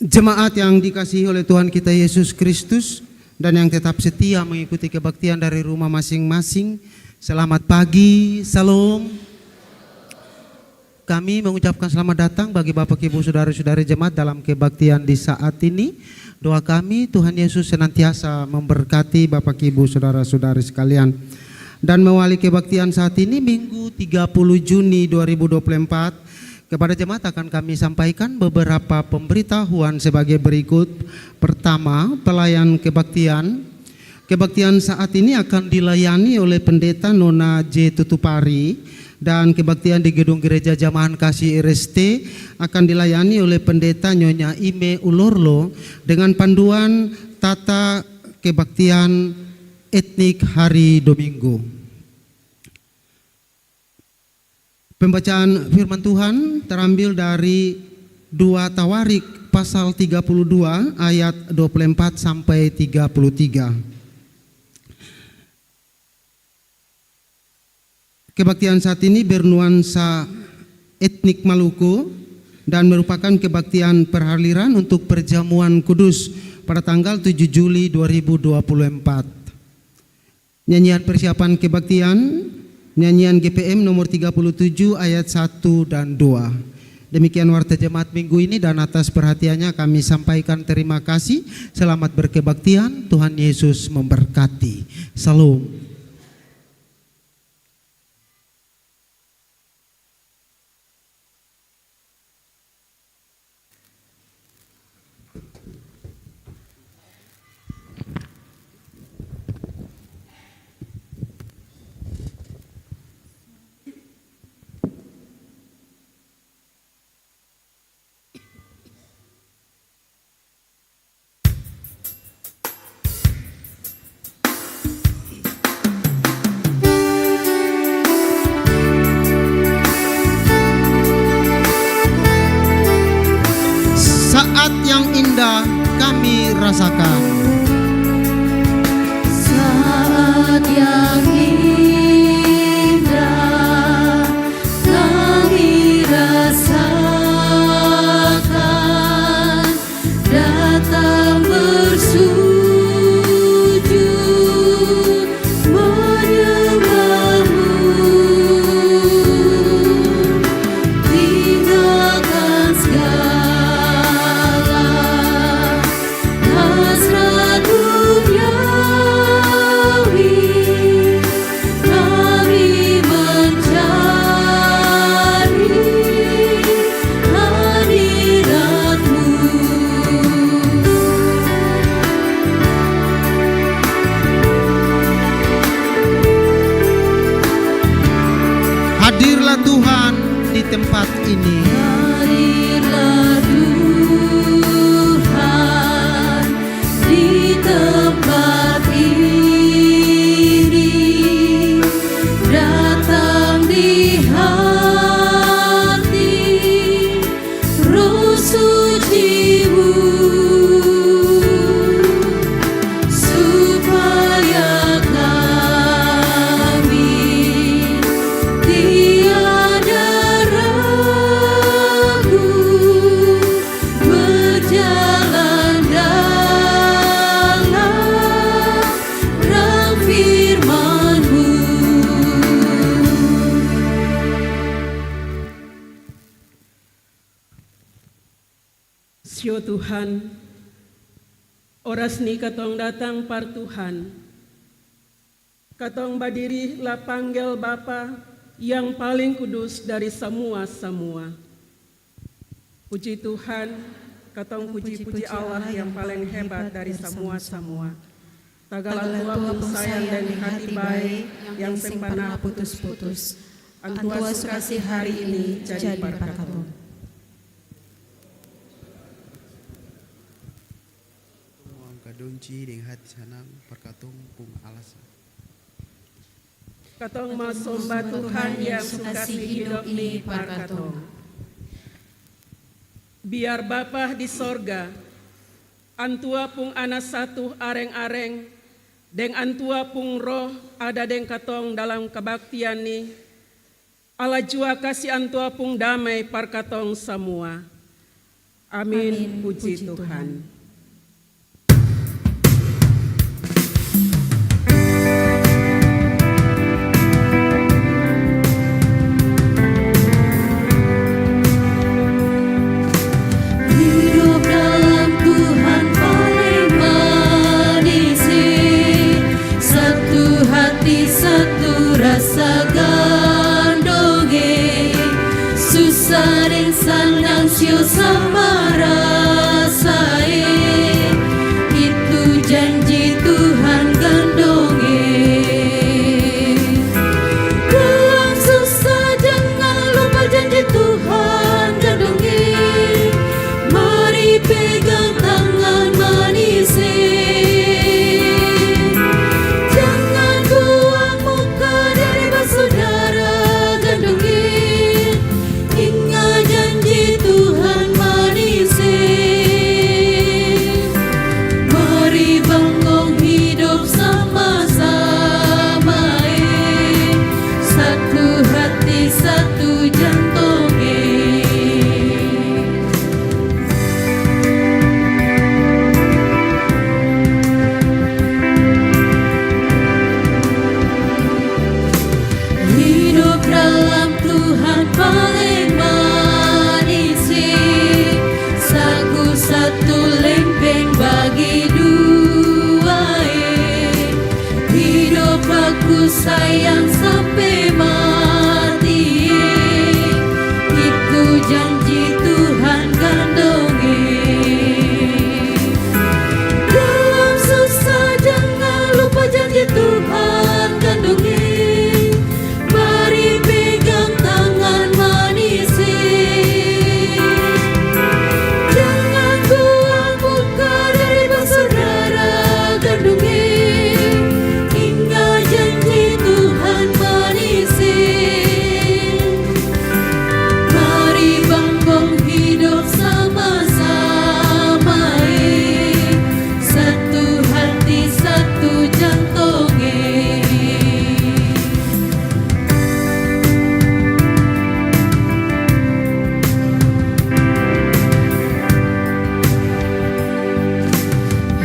Jemaat yang dikasihi oleh Tuhan kita Yesus Kristus dan yang tetap setia mengikuti kebaktian dari rumah masing-masing, selamat pagi, salam. Kami mengucapkan selamat datang bagi Bapak Ibu Saudara-saudari jemaat dalam kebaktian di saat ini. Doa kami Tuhan Yesus senantiasa memberkati Bapak Ibu Saudara-saudari sekalian. Dan mewali kebaktian saat ini Minggu 30 Juni 2024, kepada jemaat akan kami sampaikan beberapa pemberitahuan sebagai berikut. Pertama, pelayan kebaktian. Kebaktian saat ini akan dilayani oleh Pendeta Nona J. Tutupari, dan kebaktian di Gedung Gereja Jamahan Kasih RST akan dilayani oleh Pendeta Nyonya Ime Ulorlo dengan panduan tata kebaktian etnik hari Domingo. Pembacaan firman Tuhan terambil dari 2 Tawarik pasal 32 ayat 24 sampai 33. Kebaktian saat ini bernuansa etnik Maluku dan merupakan kebaktian perhaliran untuk perjamuan kudus pada tanggal 7 Juli 2024. Nyanyian persiapan kebaktian, nyanyian GPM nomor 37 ayat 1 dan 2. Demikian warta jemaat minggu ini, dan atas perhatiannya kami sampaikan terima kasih. Selamat berkebaktian, Tuhan Yesus memberkati. Salam. Saat yang indah kami rasakan. Saat yang indah kami rasakan, datang bersujud menyembahmu, tinggalkan segala hasrat duniawi, kami mencari hadirat-Mu. Hadirlah Tuhan di tempat ini. Hadirlah Tuhan di tempat ini, datang di hati Roh Suci-Mu, supaya kami tiada ragu berjalan dalam terang firman-Mu. Sio Tuhan, oras ni katong datang par Tuhan. Katong berdiri lah panggil Bapa yang paling kudus dari semua-semua. Puji Tuhan, katong puji-puji Allah yang paling hebat dari semua-semua. Tagala tua pun sayang dan hati baik yang sempana putus-putus. Antua sukasi hari ini jadi para katong. Kadunci dengan hati senang perkatung pung alasan. Katong mau sembah Tuhan yang sukasi hidup ni par katong. Biar Bapa di sorga, antua pung anak satu areng-areng, deng antua pung roh ada deng katong dalam kebaktian ni. Allah jua kasih antua pung damai par katong semua. Amin, puji Tuhan. Hidup dalam Tuhan paling manis, satu hati satu rasa gandonge, susah dan senang sio sama rasae, itu janji Tuhan gandonge. Dalam susah jangan lupa janji Tuhan gandonge. Mari pegang tangan manis, jangan buang muka dari bersaudara gandonge. Ingat janji Tuhan manis, mari bangun hidup sama-sama, satu hati satu jantung. Hidup dalam Tuhan paling manis, sagu satu lempeng bagi dua. Hidup aku sayang sampai mati, itu janji Tuhan gandonge. Dalam susah jangan lupa janji Tuhan gandonge. Mari pegang tangan manis, jangan buang muka dari bersaudara gandonge. Ingat janji Tuhan manis, mari bangun hidup sama-sama, satu hati satu jantonge.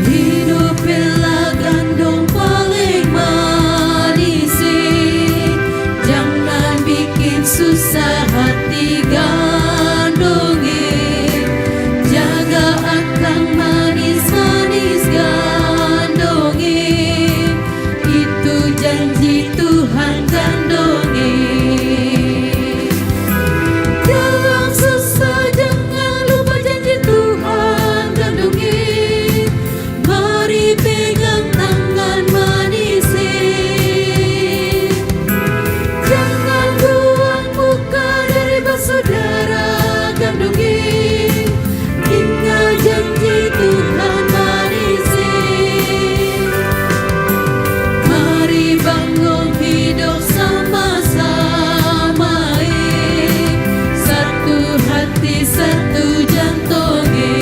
Hidup bela gandong paling manis, jangan bikin susah hati gandonge. Jaga akang manis-manis gandonge, itu janji Tuhan gandonge. Dalam susah jangan lupa janji Tuhan gandonge. Mari pegang tangan manis, jangan buang muka dari bersaudara gandonge. Ingat janji Tuhan manis, mari bangun hidup sama-sama, satu hati satu jantonge.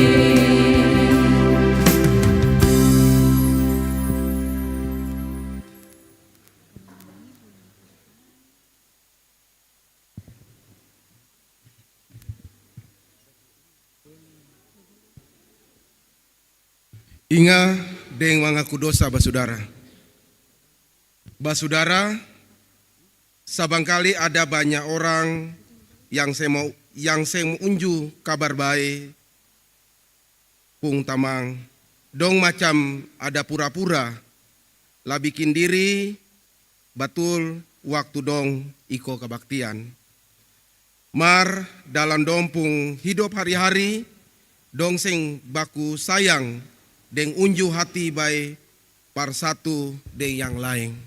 Inga deng mangaku dosa basudara. Basudara, sabangkali ada banyak orang yang saya mau unju kabar baik pung tamang dong macam ada pura-pura lah bikin diri batul waktu dong iko kebaktian. Mar dalam dong pung hidup hari-hari dong sing baku sayang deng unju hati baik par satu deng yang lain.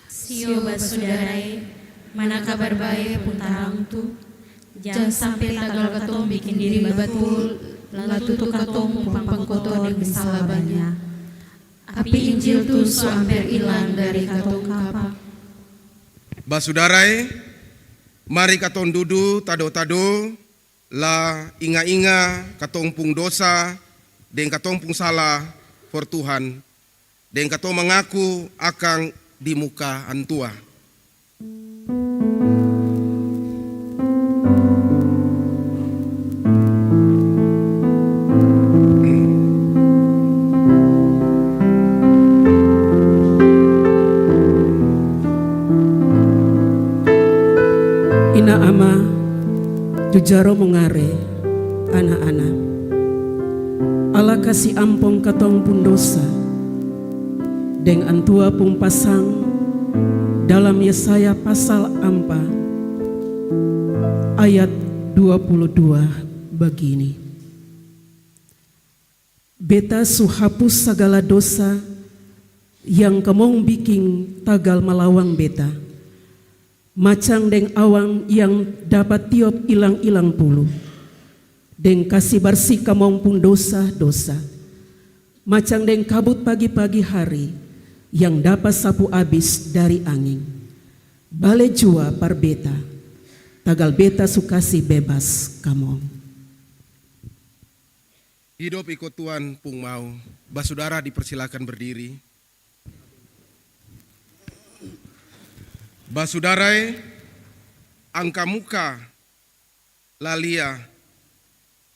Sio basudarae, mana kabar baik pun tarang tu. Jangan sampai tagal katong bikin diri batul, lalu tu katong mumpang kotor dengan salah banyak. Api Injil tu so amper hilang dari katong kapak. Basudarae, mari katong dudu tado-tado lah inga-inga katong pung dosa deng katong pung salah for Tuhan, deng katong mengaku akan di muka antua. ina ama jujaro mengare anak-anak. Allah kasih ampun katong pun dosa deng antua pun pasang dalam Yesaya pasal 4 ayat 22 begini. Beta su hapus segala dosa yang kemong bikin tagal melawang beta. Macang deng awang yang dapat tiop ilang-ilang puluh. Deng kasih bersih kemong pun dosa-dosa. Macang deng kabut pagi-pagi hari yang dapat sapu abis dari angin. Bale jua par beta. Tagal beta sukasi bebas kamong. Hidup ikut Tuhan pung mau. Basudara dipersilakan berdiri. Basudarai, angka muka, lalia,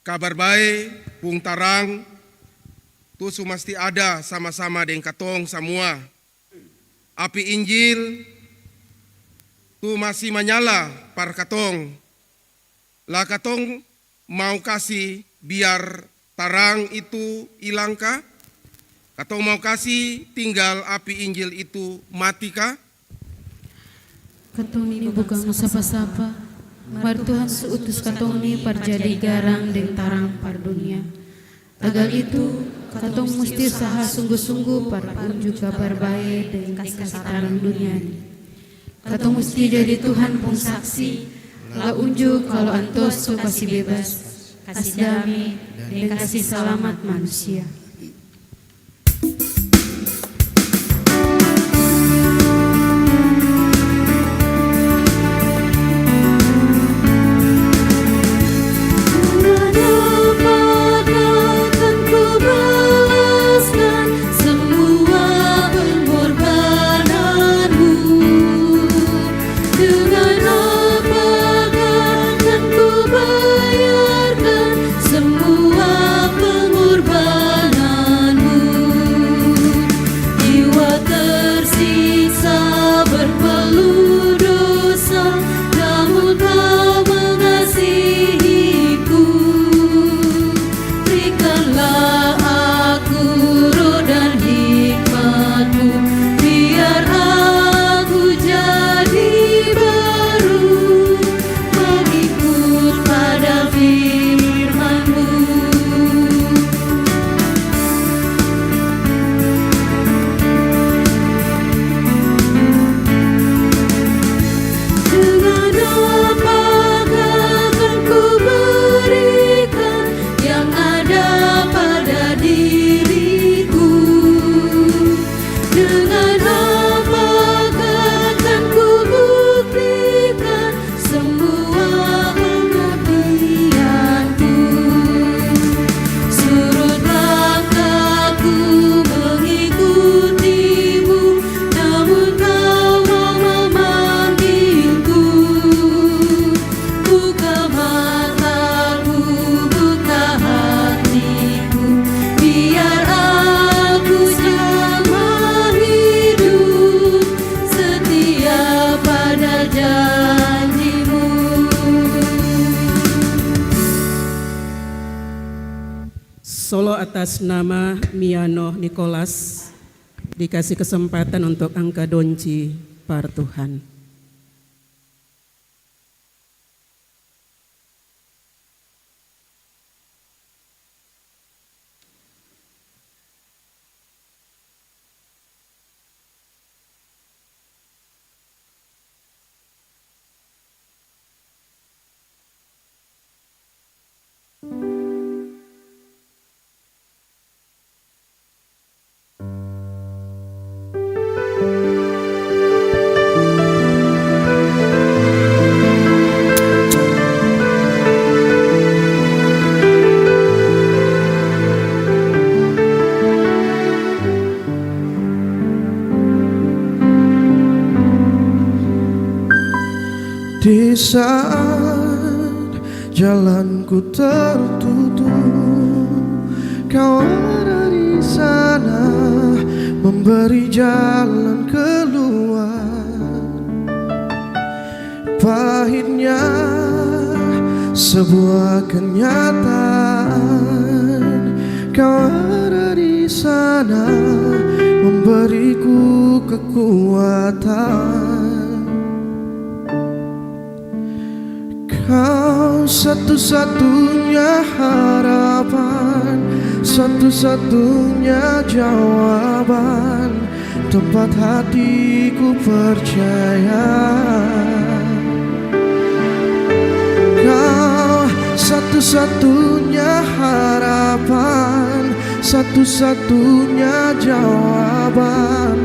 kabar baik, pung tarang, tu mesti ada sama-sama dengan katong semua. Api Injil, tu masih menyala par katong. Lah katong mau kasih biar tarang itu hilangkah? Katong mau kasih tinggal api Injil itu matikah? Katong ini bukan sapa-sapa, mar Tuhan seutus katong ini parjadi garang dan tarang par dunia. Tagal itu, katong mesti saha sungguh-sungguh par unjuk kabar baik dan kasih tarang dunia ini. Katong mesti jadi Tuhan pun saksi, lah unjuk kalau antos so kasih bebas, kasih damai, dan kasih selamat manusia. Solo atas nama Miano Nicholas dikasih kesempatan untuk angka donci par Tuhan. Di saat jalanku tertutup, Kau ada di sana memberi jalan keluar. pahitnya sebuah kenyataan, kau ada di sana memberiku kekuatan. Kau satu-satunya harapan, satu-satunya jawaban, tempat hatiku percaya. Kau satu-satunya harapan, satu-satunya jawaban,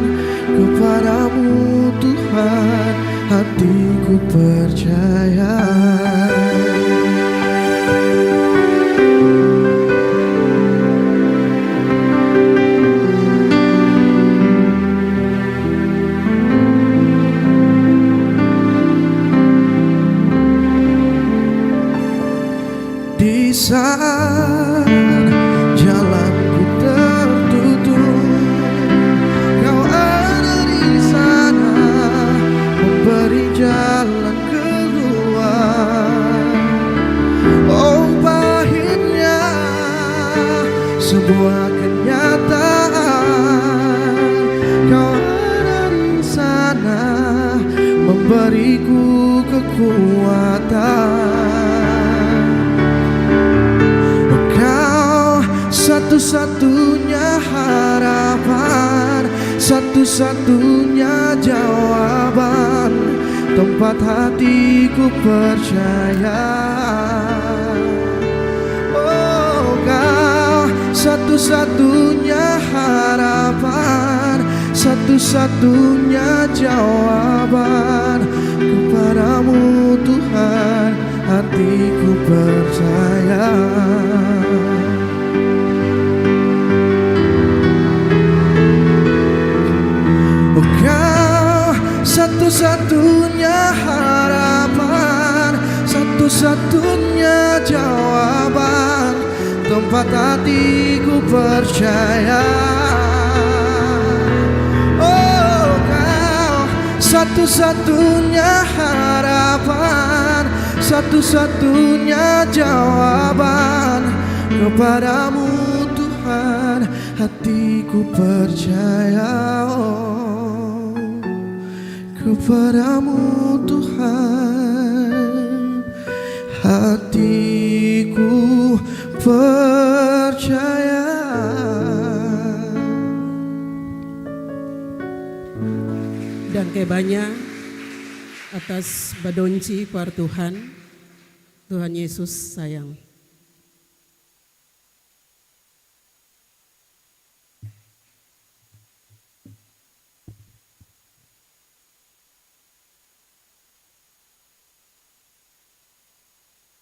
kepadamu Tuhan hatiku percaya. Di saat jalanku tertutup, kau ada di sana memberi jalan keluar. Oh pahitnya sebuah kenyataan, kau ada di sana memberiku kekuatan. Satu-satunya harapan, satu-satunya jawaban, tempat hatiku percaya. Oh kau satu-satunya harapan, satu-satunya jawaban, kepadamu Tuhan hatiku percaya. Kau satu-satunya harapan, satu-satunya jawaban, tempat hatiku percaya. Oh kau satu-satunya harapan, satu-satunya jawaban, kepadamu Tuhan hatiku percaya. Kepadamu Tuhan hatiku percaya. Dan kebanya atas badonci par Tuhan, Tuhan Yesus sayang.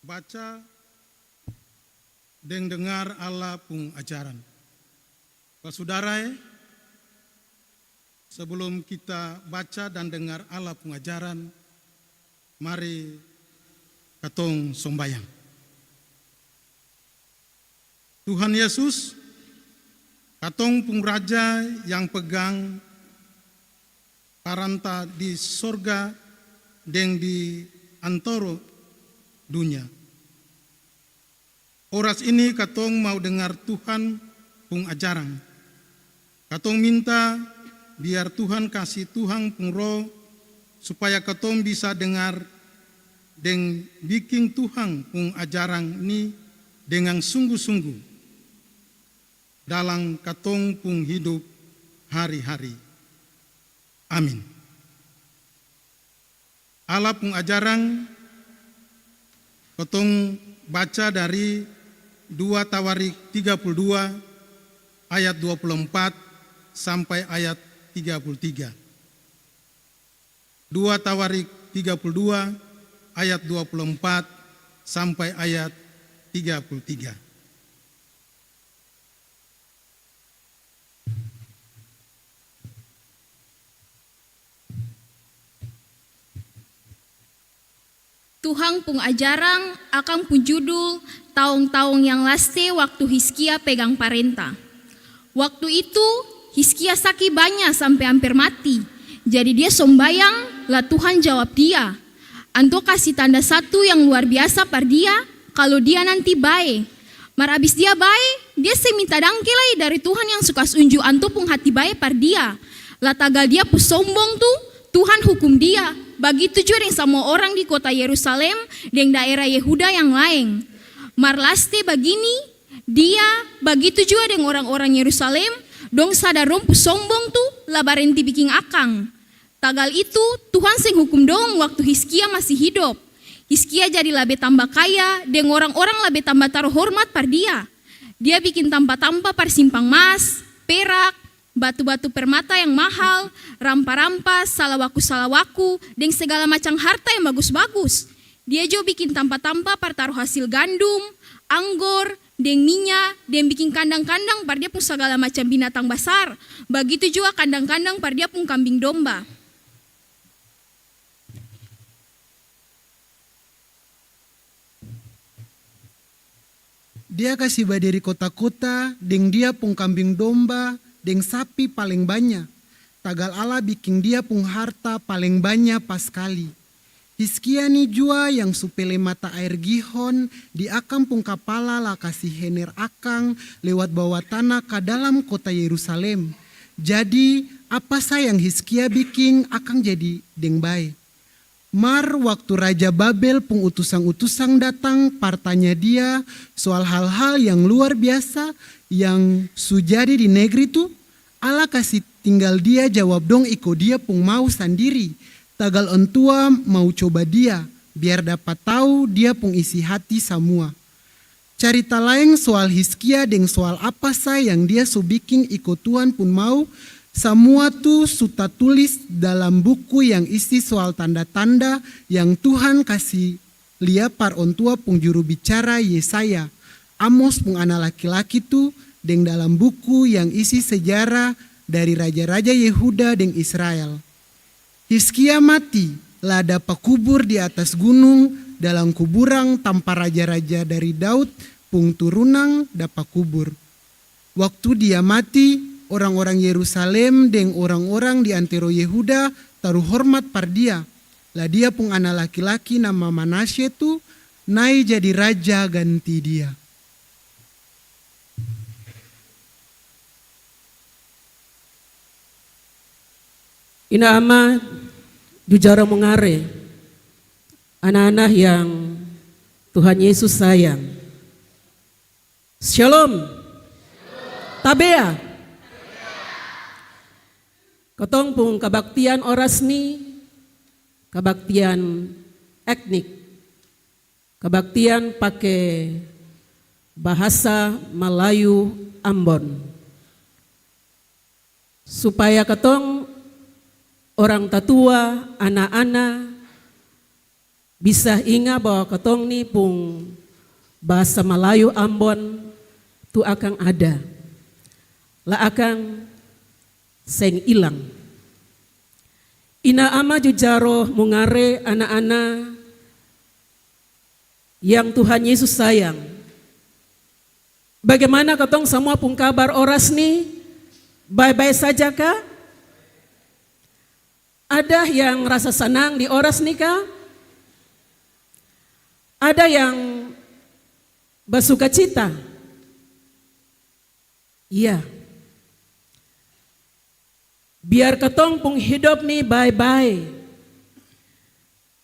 Baca dan dengar Allah pung ajaran. Saudara, sebelum kita baca dan dengar Allah pung ajaran, mari katong sombayang. Tuhan Yesus, katong pung Raja yang pegang paranta di sorga dan di antoro dunia. Oras ini katong mau dengar Tuhan pung ajaran. Katong minta biar Tuhan kasih Tuhan pung roh supaya katong bisa dengar dan bikin Tuhan pung ajaran ini dengan sungguh-sungguh dalam katong pung hidup hari-hari. Amin. Allah pung ajaran katong baca dari 2 Tawarik 32 ayat 24 sampai ayat 33. 2 Tawarik 32 ayat 24 sampai ayat 33. Tuhan pung ajarang akan pun judul tahun-tahun yang laste waktu Hizkia pegang parenta. Waktu itu Hizkia sakit banyak sampai hampir mati. Jadi dia sombayang, lah Tuhan jawab dia. anto kasih tanda satu yang luar biasa par dia kalau dia nanti baik. Mar abis dia baik, dia se minta dangkelai dari Tuhan yang suka unju anto pung hati baik par dia. Lah tagal dia pu sombong tuh, Tuhan hukum dia. Begitu juga dengan semua orang di kota Yerusalem dan daerah Yehuda yang lain. Mar laste begini, dia begitu juga dengan orang-orang Yerusalem, dong sadar dong pu sombong tuh, lah barenti bikin akang. Tagal itu Tuhan sing hukum dong waktu Hizkia masih hidup. Hizkia jadi lebih tambah kaya dan orang-orang lebih tambah taruh hormat par dia. Dia bikin tampa-tampa par simpang emas, perak, batu-batu permata yang mahal, rampa-rampa, salawaku-salawaku, dan segala macam harta yang bagus-bagus. Dia juga bikin tampa-tampa par taruh hasil gandum, anggur, dan minyak, dan bikin kandang-kandang par dia pun segala macam binatang besar. Begitu juga kandang-kandang par dia pun kambing domba. Dia kasih badiri kota-kota, deng dia pung kambing domba, deng sapi paling banyak. Tagal Allah bikin dia pung harta paling banyak pas kali. Hizkia ni jua yang supele mata air gihon di akang pung kapala lah kasih hener akang lewat bawah tanah ke dalam kota Yerusalem. Jadi apa sayang Hizkia bikin akang jadi deng baik. Mar waktu Raja Babel pung utusan-utusan datang partanya dia soal hal-hal yang luar biasa yang sujadi di negeri itu, Allah kasih tinggal dia jawab dong iko dia pung mau sendiri. Tagal ontua mau coba dia biar dapat tahu dia pung isi hati semua. Cerita lain soal Hizkia dan soal apa saya yang dia so bikin iko Tuhan pun mau, semua tuh sudah tulis dalam buku yang isi soal tanda-tanda yang Tuhan kasih lihat par ontua pung juru bicara Yesaya, Amos pung anak laki-laki tuh, dan dalam buku yang isi sejarah dari raja-raja Yehuda dan Israel. Hizkia mati, lah dapat kubur di atas gunung dalam kuburan tanpa raja-raja dari Daud pung turunan dapat kubur. Waktu dia mati, orang-orang Yerusalem dan orang-orang di antero Yehuda taruh hormat par dia. Lah dia pun anak laki-laki nama Manasye tu naik jadi raja ganti dia. Ina ama jujara mengare anak-anak yang Tuhan Yesus sayang. Shalom. Tabea. Ketong pung kabaktian orasmi, kabaktian etnik, kabaktian pakai bahasa Melayu Ambon. Supaya ketong orang tatua, anak-anak bisa ingat bahwa ketong ni pung bahasa Melayu Ambon tu akan ada. Lah akan seng ilang. Ina ama jujaro mungare anak-anak yang Tuhan Yesus sayang. Bagaimana ketong semua pun kabar oras nih? Baik-baik saja kah? Ada yang rasa senang di oras nih kah? Ada yang bersuka cita? Iya. Biar ketong pung hidup nih bye-bye.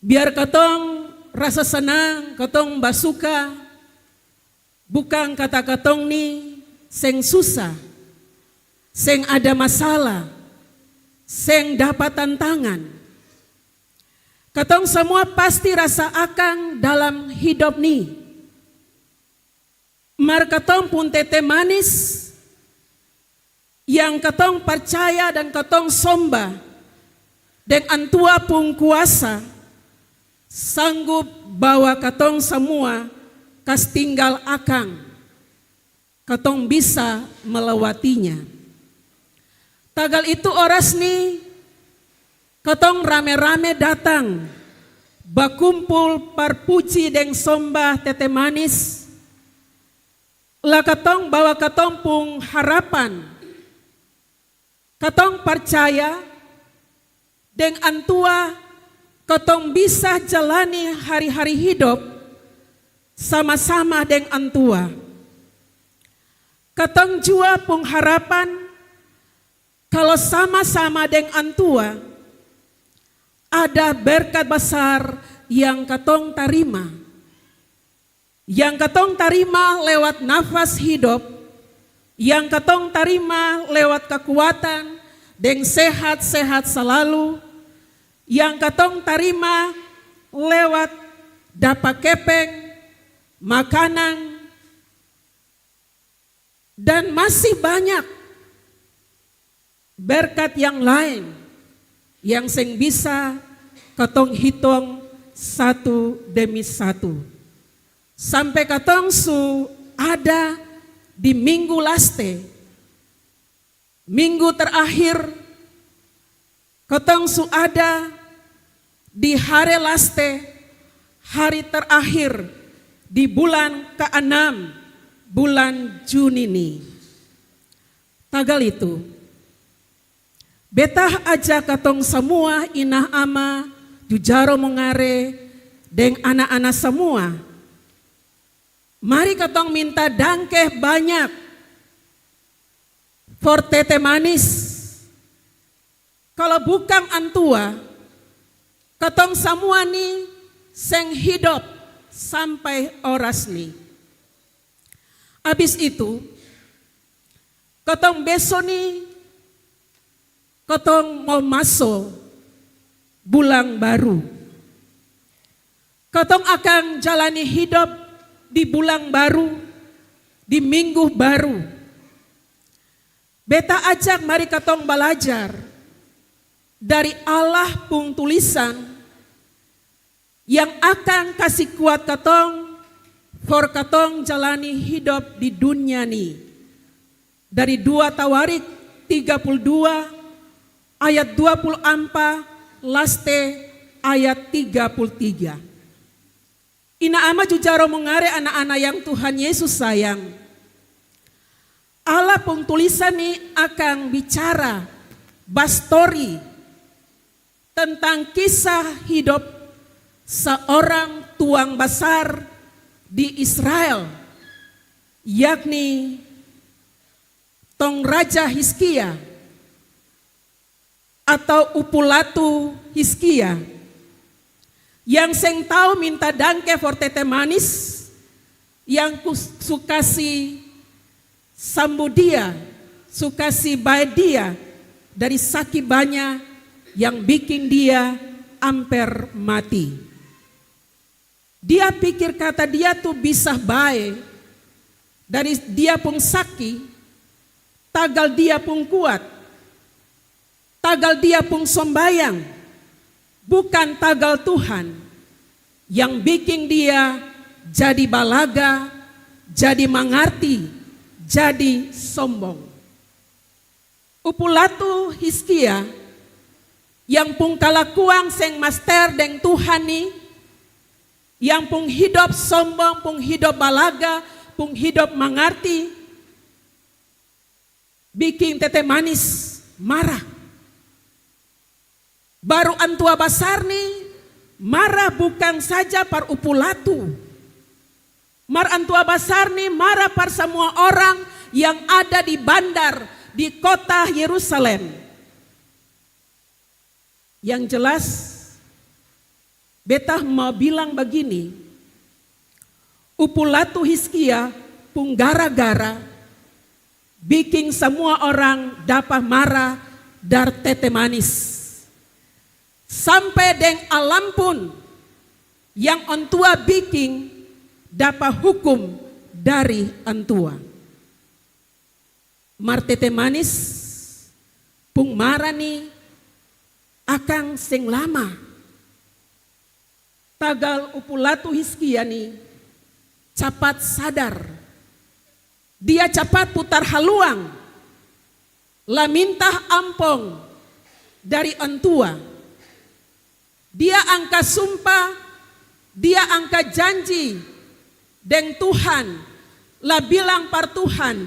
Biar ketong rasa senang, ketong basuka. Bukan kata ketong nih seng susah, seng ada masalah, seng dapat tantangan. Ketong semua pasti rasa akan dalam hidup nih. Mar ketong pun tete manis yang ketong percaya dan ketong somba dan antua pun kuasa sanggup bawa ketong semua kas tinggal akang, ketong bisa melewatinya. Tagal itu oras nih ketong rame-rame datang bakumpul parpuji deng somba tete manis, lah ketong bawa ketong pun harapan. Ketong percaya deng antua Katong bisa jalani hari-hari hidup sama-sama dengan antua. Katong jua pengharapan kalau sama-sama dengan antua ada berkat besar yang katong tarima. Yang katong tarima lewat nafas hidup, yang katong tarima lewat kekuatan dan sehat-sehat selalu, yang katong tarima lewat dapat kepeng, makanan, dan masih banyak berkat yang lain yang seng bisa katong hitung satu demi satu. Sampai katong su ada di minggu laste, minggu terakhir, katong su ada di hari laste, hari terakhir di bulan ke-6, bulan Juni ini. Tagal itu, betah aja katong semua inah ama, jujaro mengare, deng anak-anak semua. Mari katong minta dangkeh banyak for tete manis. Kalau bukan antua, katong semua nih seng hidup sampai oras nih. Habis itu, katong besok nih, katong mau masuk bulan baru. Katong akan jalani hidup di bulan baru, di minggu baru. Beta ajak mari katong belajar dari Allah pun tulisan yang akan kasih kuat katong for katong jalani hidup di dunia ini. Dari 2 Tawarik 32 ayat 24 laste ayat 33. Ina ama jujaro mengare anak-anak yang Tuhan Yesus sayang. Allah pun tulisan ini akan bicara bastori tentang kisah hidup seorang tuang besar di Israel, yakni Tong Raja Hizkia atau Upulatu Hizkia. Yang seng tahu minta dangke for tete manis, yang sukasi sambu dia, sukasi baik dia dari sakit banyak yang bikin dia amper mati. Dia pikir kata dia tuh bisa baik dari dia pun sakit, tagal dia pun kuat, tagal dia pun sombayang. Bukan tagal Tuhan yang bikin dia jadi balaga, jadi mengerti, jadi sombong. Upulatu Hizkia yang pun kalakuan seng master deng Tuhan ni, yang pun hidup sombong, pun hidup balaga, pun hidup mengerti, bikin tete manis marah. Baru antua besar nih marah bukan saja par Upulatu. Mar antua besar nih marah par semua orang yang ada di bandar di kota Yerusalem. Yang jelas beta mau bilang begini, Upulatu Hizkia pun gara-gara bikin semua orang dapat marah dar tete manis. Sampai deng alam pun yang antua bikin dapat hukum dari antua. Martete manis pung marani akan seng lama. Tagal Upulatu Hizkia ni cepat sadar. Dia cepat putar haluang. La minta ampong dari antua. Dia angka sumpah, dia angka janji dengan Tuhan, lah bilang par Tuhan,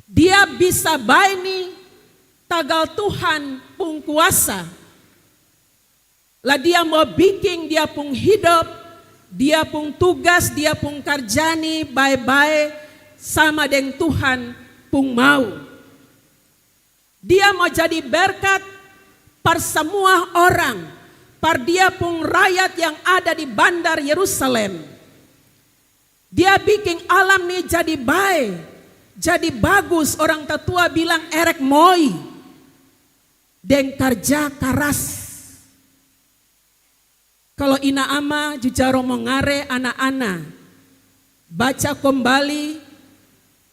dia bisa baini tagal Tuhan pun kuasa. Lah dia mau bikin dia pun hidup, dia pun tugas, dia pun kerjani baik-baik sama dengan Tuhan pun mau. Dia mau jadi berkat per semua orang, per dia pun rakyat yang ada di bandar Yerusalem. Dia bikin alam nih jadi baik, jadi bagus. Orang tetua bilang erek moi, dan kerja keras. Kalau ina ama jujaro mengare anak-anak, baca kembali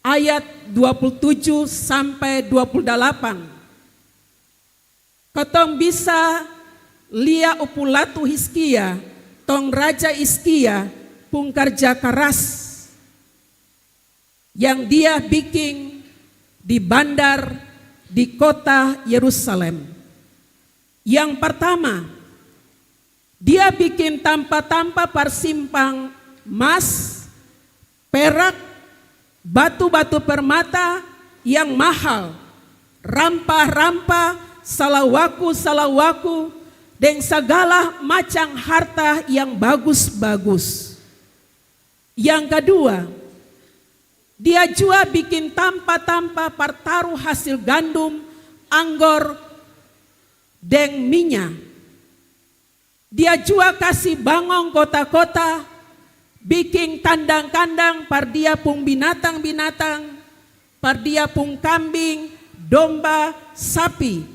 ayat 27 sampai 28. Katong bisa lia upulatu Hizkia, tong Raja Hizkia pun kerja keras yang dia bikin di bandar di kota Yerusalem. Yang pertama, dia bikin tampa-tampa persimpang emas, perak, batu-batu permata yang mahal, rampa-rampa, salawaku, dan segala macam harta yang bagus-bagus. Yang kedua, dia juga bikin tampa-tampa pertaruh hasil gandum, anggur, dan minyak. Dia juga kasih bangun kota-kota, bikin kandang-kandang, par dia pun binatang-binatang, par dia pun kambing, domba, sapi,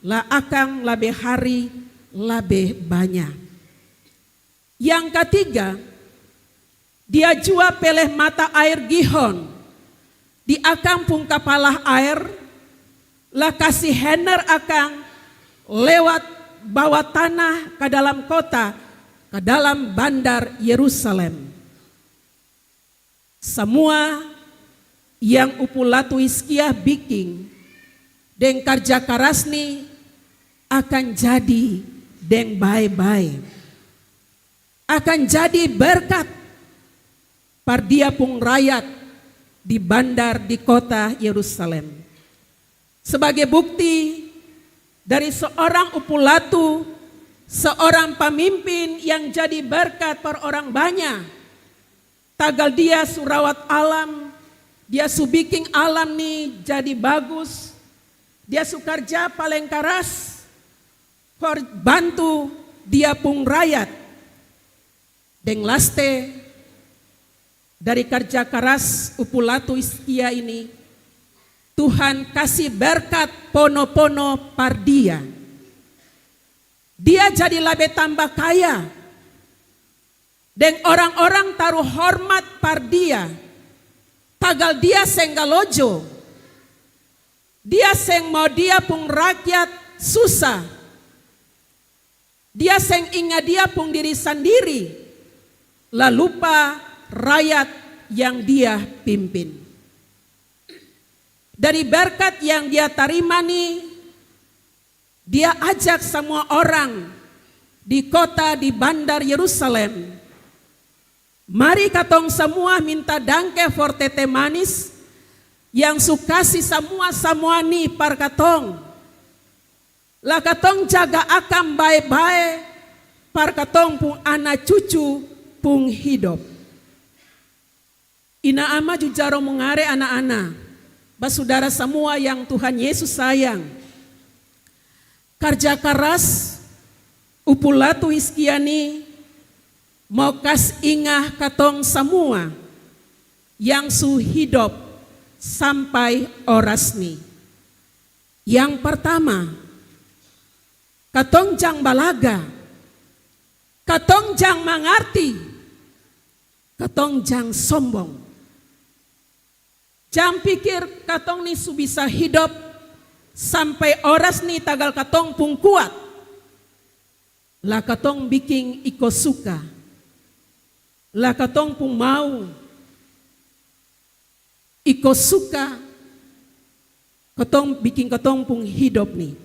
lah akan lebih hari lebih banyak. Yang ketiga, dia juga peleh mata air Gihon, di akan pun kapalah air, lah kasih hener akan lewat bawah tanah ke dalam kota, ke dalam bandar Yerusalem. Semua yang upulatu Hizkia bikin dan kerja keras nih akan jadi dan baik-baik, akan jadi berkat par dia pun rakyat di bandar di kota Yerusalem. Sebagai bukti dari seorang upulatu, seorang pemimpin yang jadi berkat per orang banyak, tagal dia surawat alam, dia su bikin alam nih jadi bagus, dia su kerja paling keras, for bantu dia pun rakyat. Dan laste dari kerja keras upulatu Hizkia ini, Tuhan kasih berkat pono-pono par dia. Dia jadi lebih tambah kaya. Dan orang-orang taruh hormat par dia. Tagal dia senggalojo. Dia seng mau dia pun rakyat susah. Dia seng ingat dia pun diri sendiri. Lah lupa rakyat yang dia pimpin. Dari berkat yang dia terima nih, dia ajak semua orang di kota di bandar Yerusalem. Mari katong semua minta dangke for tete manis yang sukasi semua nih par katong. Lah katong jaga akam baik-baik par katong pun anak cucu pun hidup. Ina ama jujaro mengare anak-anak. Basudara semua yang Tuhan Yesus sayang, kerja keras upulatu Hizkia ni mau kas ingah katong semua yang su hidup sampai oras ni. Yang pertama, katong jang balaga, katong jang mengerti, katong jang sombong. Jangan pikir katong ni su bisa hidup sampai oras ni tagal katong pun kuat. Lah katong bikin iko suka. Lah katong pun mau iko suka. Katong bikin katong pun hidup ni.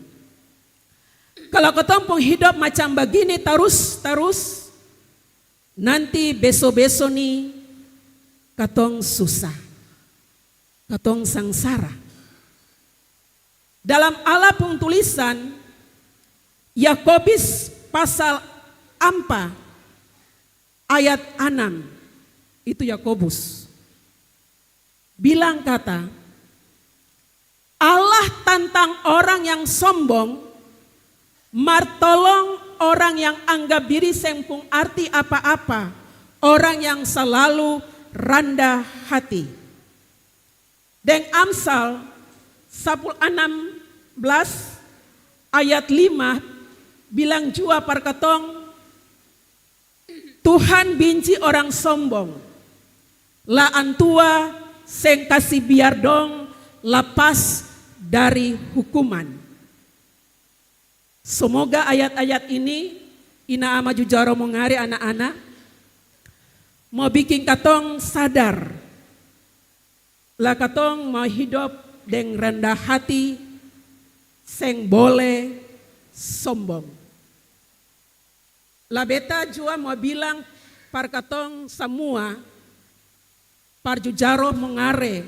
Kalau katong pun hidup macam begini terus, nanti besok-besok ni katong susah. Katong sangsara. Dalam Alkitab tulisan Yakobus pasal 4 ayat 6 itu Yakobus bilang kata, Allah tantang orang yang sombong, martolong orang yang anggap diri sempung arti apa-apa, orang yang selalu rendah hati. Dan Amsal 16 ayat 5 bilang jua parkatong, Tuhan benci orang sombong, la antua seng kasih biar dong lepas dari hukuman. Semoga ayat-ayat ini ina ama jujaro mengari anak-anak mau bikin katong sadar, lah katong mau hidup dengan rendah hati, seng boleh sombong. Lah beta jua mau bilang par katong semua, par jujaro mengare,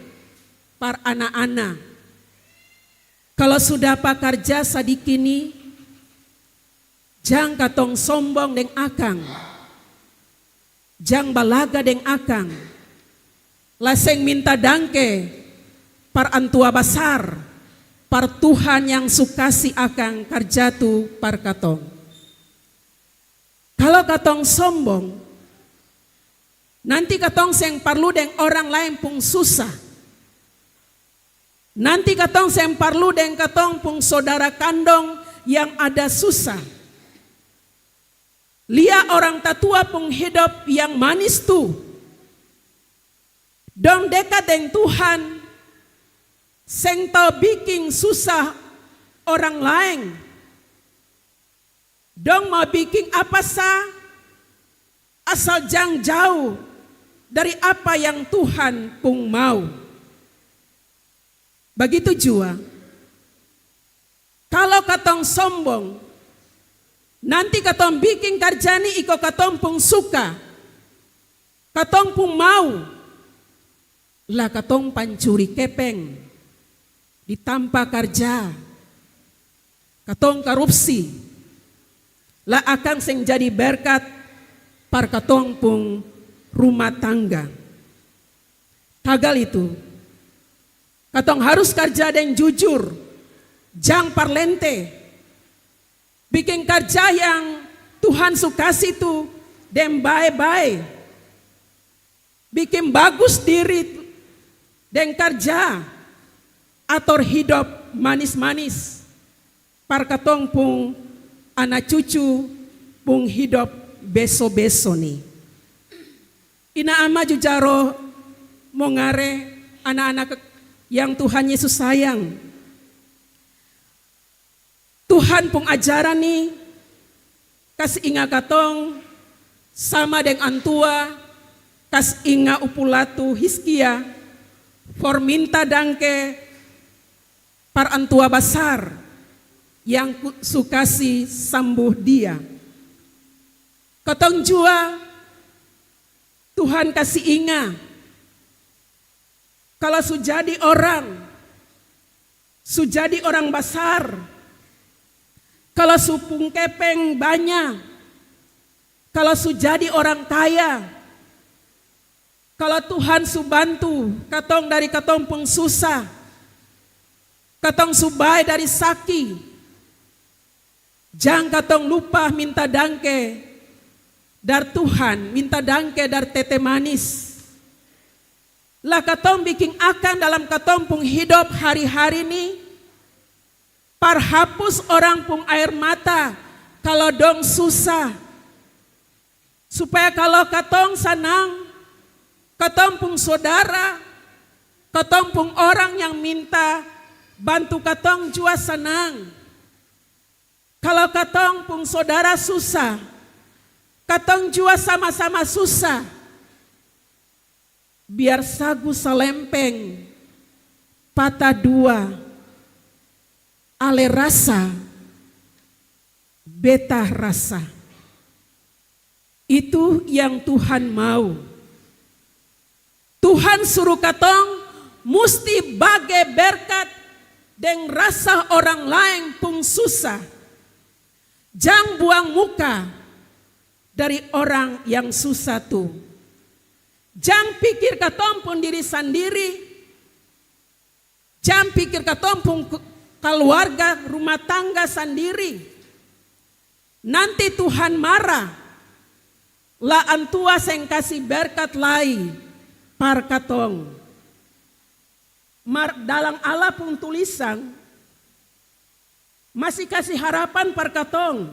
par anak-anak, kalau sudah pakarja sadikini, jang katong sombong deng akang, jang balaga deng akang, laseng minta dangke par antua basar, par Tuhan yang sukasi akang karja tu par katong. Kalau katong sombong, nanti katong seng parlu deng orang lain pung susah. Nanti katong seng parlu deng katong pung saudara kandong yang ada susah. Lia orang tatua pung hidup yang manis tu. Dong dekat deng Tuhan, seng tau bikin susah orang lain. Dong mau bikin apa sah, asal jang jauh dari apa yang Tuhan pun mau. Begitu jua, kalau katong sombong, nanti katong bikin karjani iko katong pun suka, katong pun mau, lah katong pancuri kepeng, ditampa karja, katong korupsi, lah akan seng jadi berkat par katong pung rumah tangga. Tagal itu, katong harus kerja dan jujur, jang parlente, bikin kerja yang Tuhan sukasi itu dan baik-baik, bikin bagus diri dan kerja, atur hidup manis-manis, par katong pung anak cucu pung hidup beso-beso nih. Ina ama jujaro mongare anak-anak yang Tuhan Yesus sayang. Tuhan pung ajaran nih kas inga katong sama dengan antua, kas inga upulatu Hiskia, for minta dangke par antua basar yang sukasi sambuh dia. Katong jua Tuhan kasih ingat, kalau sujadi orang besar, kalau supung kepeng banyak, kalau sujadi orang kaya, kalau Tuhan subantu katong dari katong pung susah, katong subai dari saki, jang katong lupa minta dangke dar Tuhan, minta dangke dar tete manis. Lah katong bikin akan dalam katong pung hidup hari-hari ini, par hapus orang pung air mata kalau dong susah. Supaya kalau katong senang, katong pung saudara, katong pung orang yang minta bantu katong jua senang. Kalau katong pung saudara susah, katong jua sama-sama susah. Biar sagu selempeng, patah dua, ale rasa, beta rasa. Itu yang Tuhan mau. Tuhan suruh katong musti bagai berkat dan rasa orang lain pun susah. Jangan buang muka dari orang yang susah tuh. Jangan pikir katong pun diri sendiri. Jangan pikir katong pun keluarga, rumah tangga sendiri. Nanti Tuhan marah. La antua seng kasih berkat lai par katong. Dalam Allah pun tulisan masih kasih harapan par katong.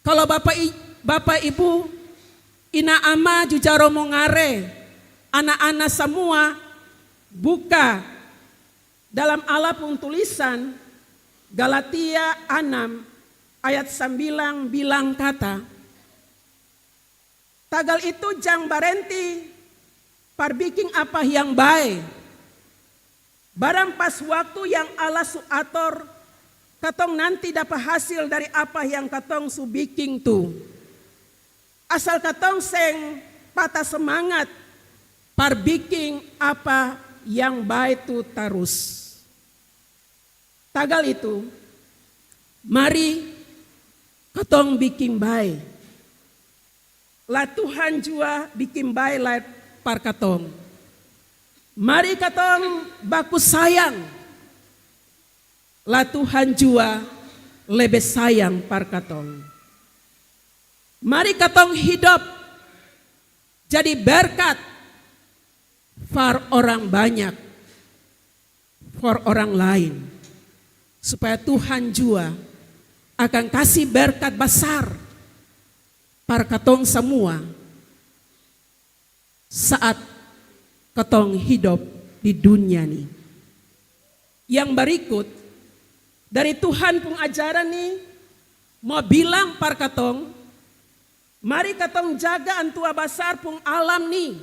Kalau Bapak Ibu ina ama jujaro mongare, anak-anak semua buka dalam Allah pun tulisan Galatia 6 ayat 9 bilang kata, tagal itu jang barenti parbiking apa yang baik. Barang pas waktu yang Allah suator, katong nanti dapat hasil dari apa yang katong subiking tu. Asal katong seng patah semangat parbiking apa yang baik tu terus. Tagal itu, mari katong bikin baik. Lah Tuhan jua bikin baik lah par katong. Mari katong baku sayang. Lah Tuhan jua lebih sayang par katong. Mari katong hidup jadi berkat for orang banyak, for orang lain. Supaya Tuhan jua akan kasih berkat besar par katong semua saat katong hidup di dunia ini. Yang berikut dari Tuhan pun ajaran nih mau bilang par katong, mari katong jaga antua besar pun alam nih.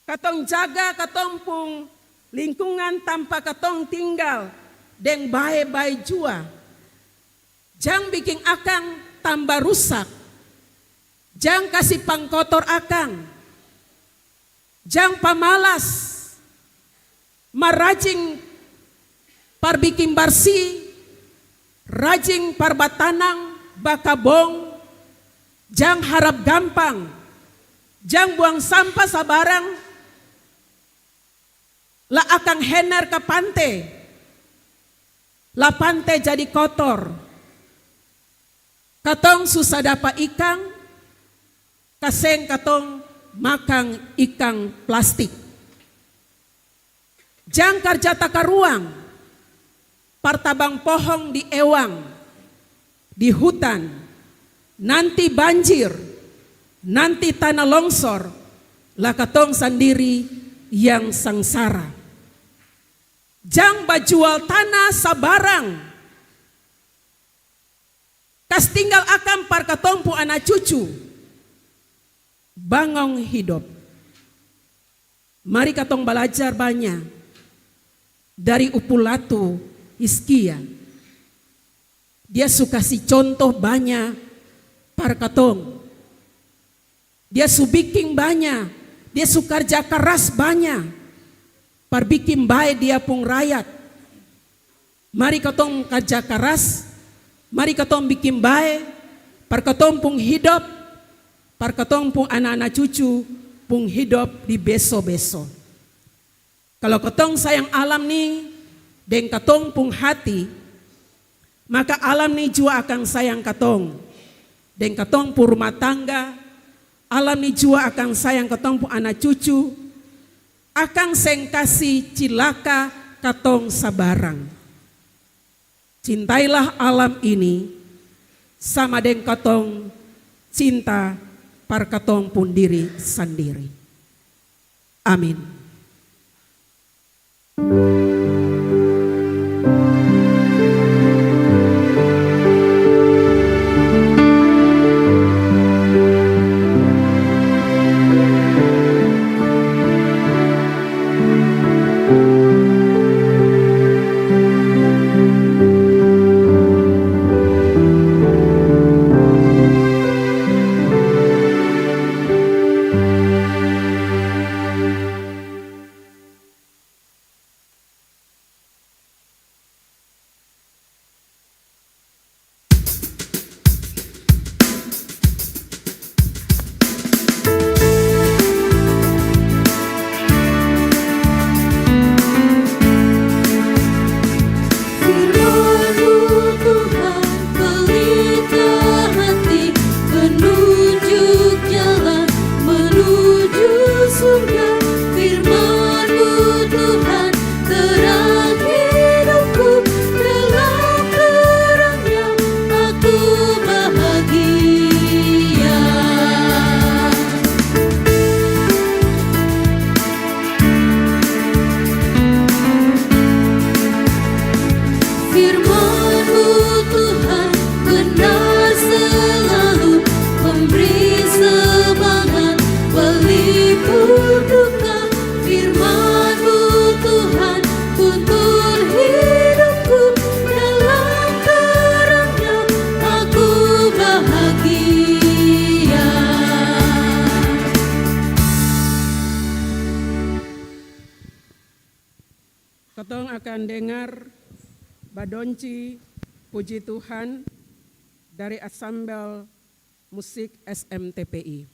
Katong jaga katong pun lingkungan tanpa katong tinggal deng baik-baik jua. Jangan bikin akang tambah rusak. Jangan kasih pangkotor akang. Jangan pamalas. Marajing parbikin bersih. Rajing parbatanang bakabong. Jangan harap gampang. Jangan buang sampah sabarang. La akang hener ke pantai. La pantai jadi kotor. Katong susah dapat ikan. Kaseng katong makan ikan plastik. Jangan kerja taka ruang. Partabang pohon di ewang. Di hutan. Nanti banjir. Nanti tanah longsor. Lah katong sendiri yang sengsara. Jangan bajual tanah sabarang. Kas tinggal akan par katong pu anak cucu. Bangun hidup. Mari katong belajar banyak dari Upulatu Hizkia. Dia suka si contoh banyak par katong. Dia subiking banyak. Dia suka kerja keras banyak. Par bikin baik dia pun rakyat. Mari katong kerja keras. Mari katong bikin baik. Par katong pun hidup. Par katong pun anak-anak cucu pun hidup di besok-besok. Kalau katong sayang alam nih, dan katong pun hati, maka alam nih juga akan sayang katong. Dan katong pun rumah tangga, alam nih juga akan sayang katong pun anak cucu, akan seng kasih cilaka katong sabarang. Cintailah alam ini sama dengan katong cinta par katong pun diri sendiri. Amin. Katong akan dengar badonci puji Tuhan dari Ansambel Musik SMTPI.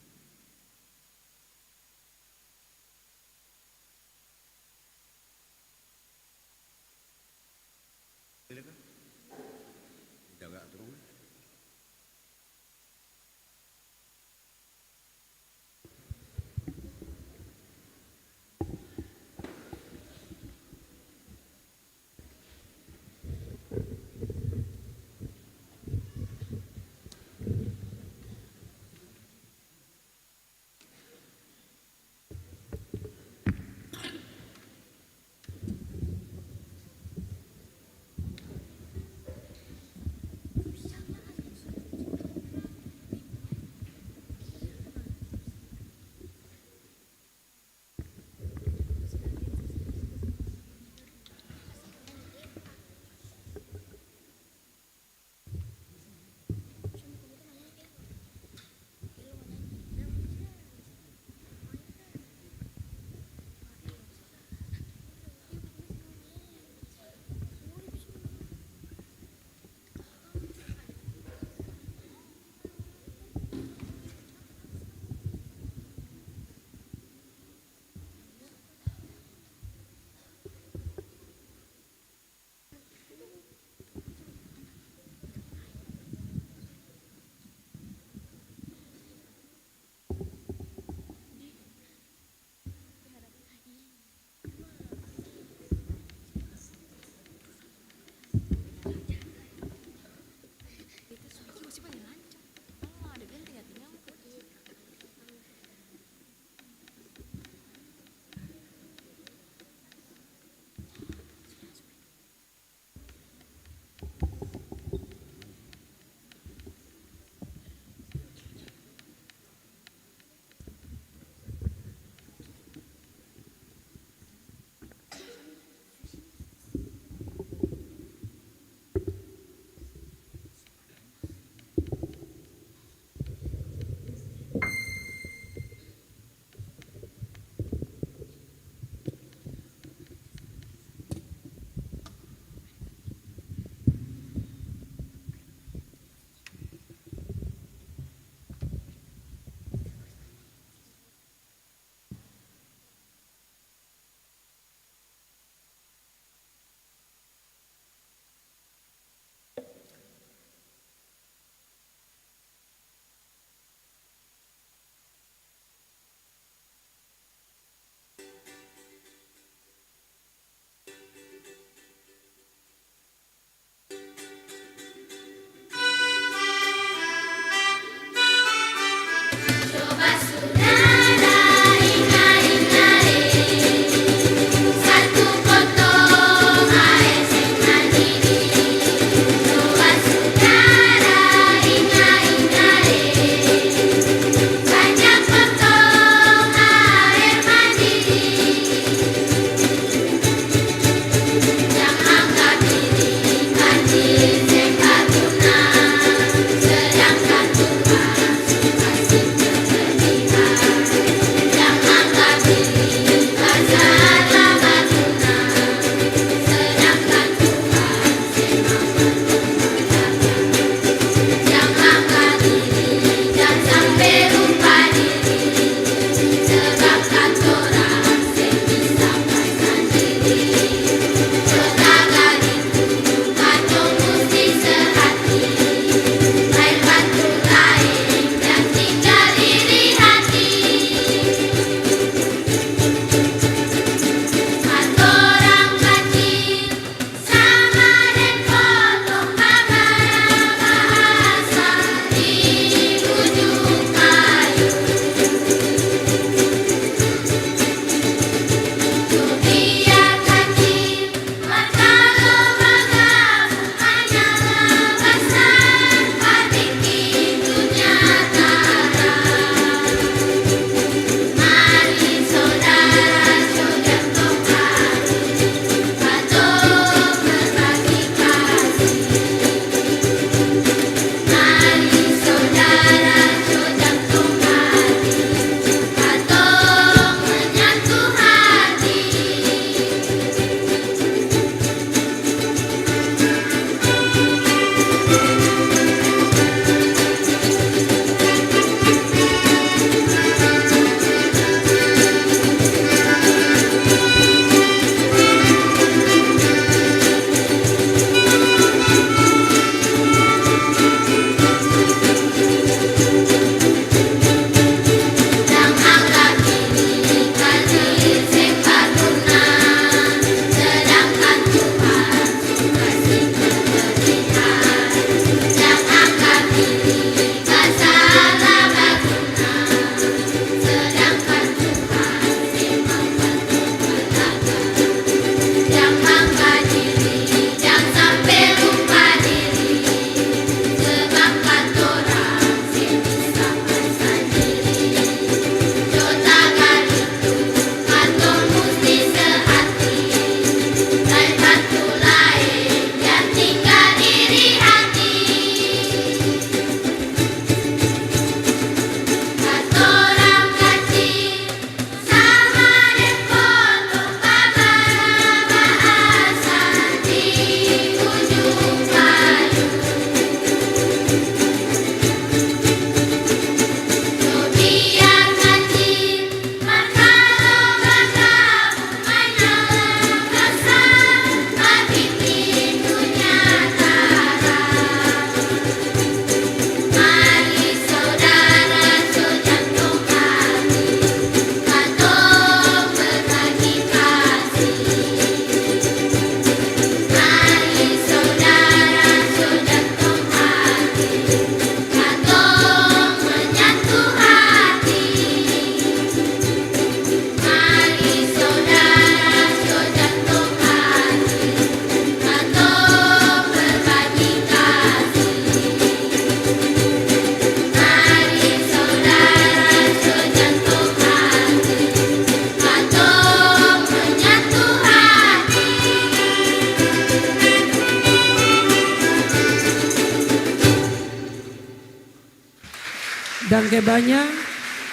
Sangke banyak,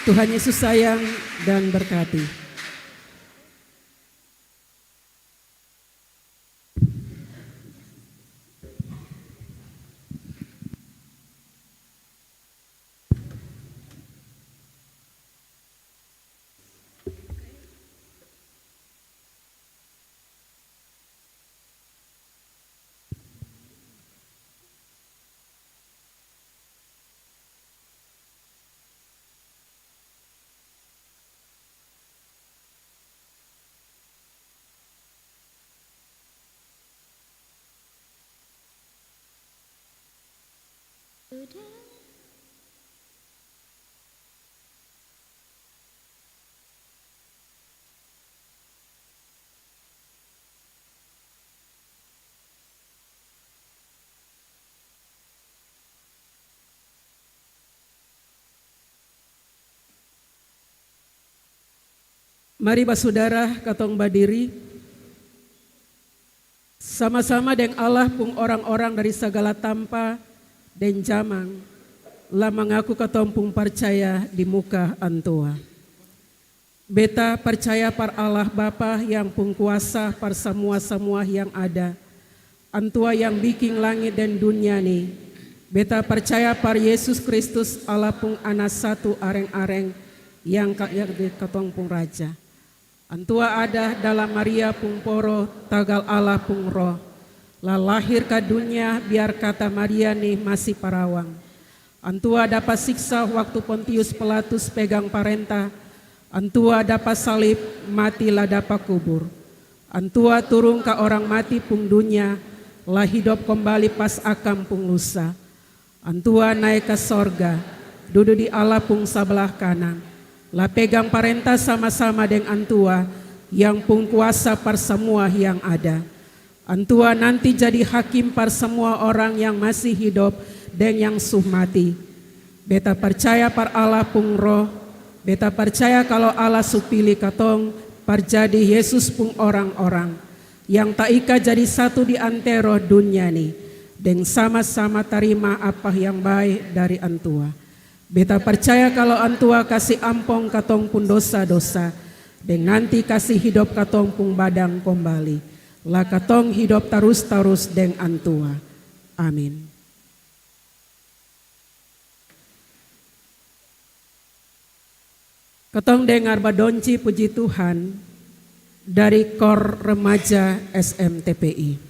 Tuhan Yesus sayang dan berkati. Mari basudara katong badiri, sama-sama dengan Allah pung orang-orang dari segala tampa dan zaman, lah mengaku katong pung percaya di muka antua. Beta percaya par Allah Bapa yang pung kuasa par semua yang ada, antua yang bikin langit dan dunia ni. Beta percaya par Yesus Kristus Allah pung anak satu areng-areng yang di katong pung raja. Antua ada dalam Maria pung poro tagal Allah pung roh. Lah lahir ke dunia biar kata Maria nih masih parawang. Antua dapat siksa waktu Pontius Pilatus pegang parenta. Antua dapat salib, mati lah dapat kubur. Antua turun ke orang mati pung dunia, lah hidup kembali pas akam pung lusa. Antua naik ke sorga, duduk di Allah pung sebelah kanan. Lah pegang parenta sama-sama dengan antua yang pung kuasa par semua yang ada. Antua nanti jadi hakim par semua orang yang masih hidup dan yang suh mati. Beta percaya par Allah pung roh. Beta percaya kalau Allah suh pilih katong par jadi Yesus pung orang-orang yang tak ika jadi satu di antero dunia ni dan sama-sama terima apa yang baik dari antua. Beta percaya kalau antua kasih ampong katong pun dosa-dosa dan nanti kasih hidup katong pun badang kembali. Lah katong hidup terus-terus dengan antua. Amin. Katong dengar badonci puji Tuhan dari Kor Remaja SMTPI.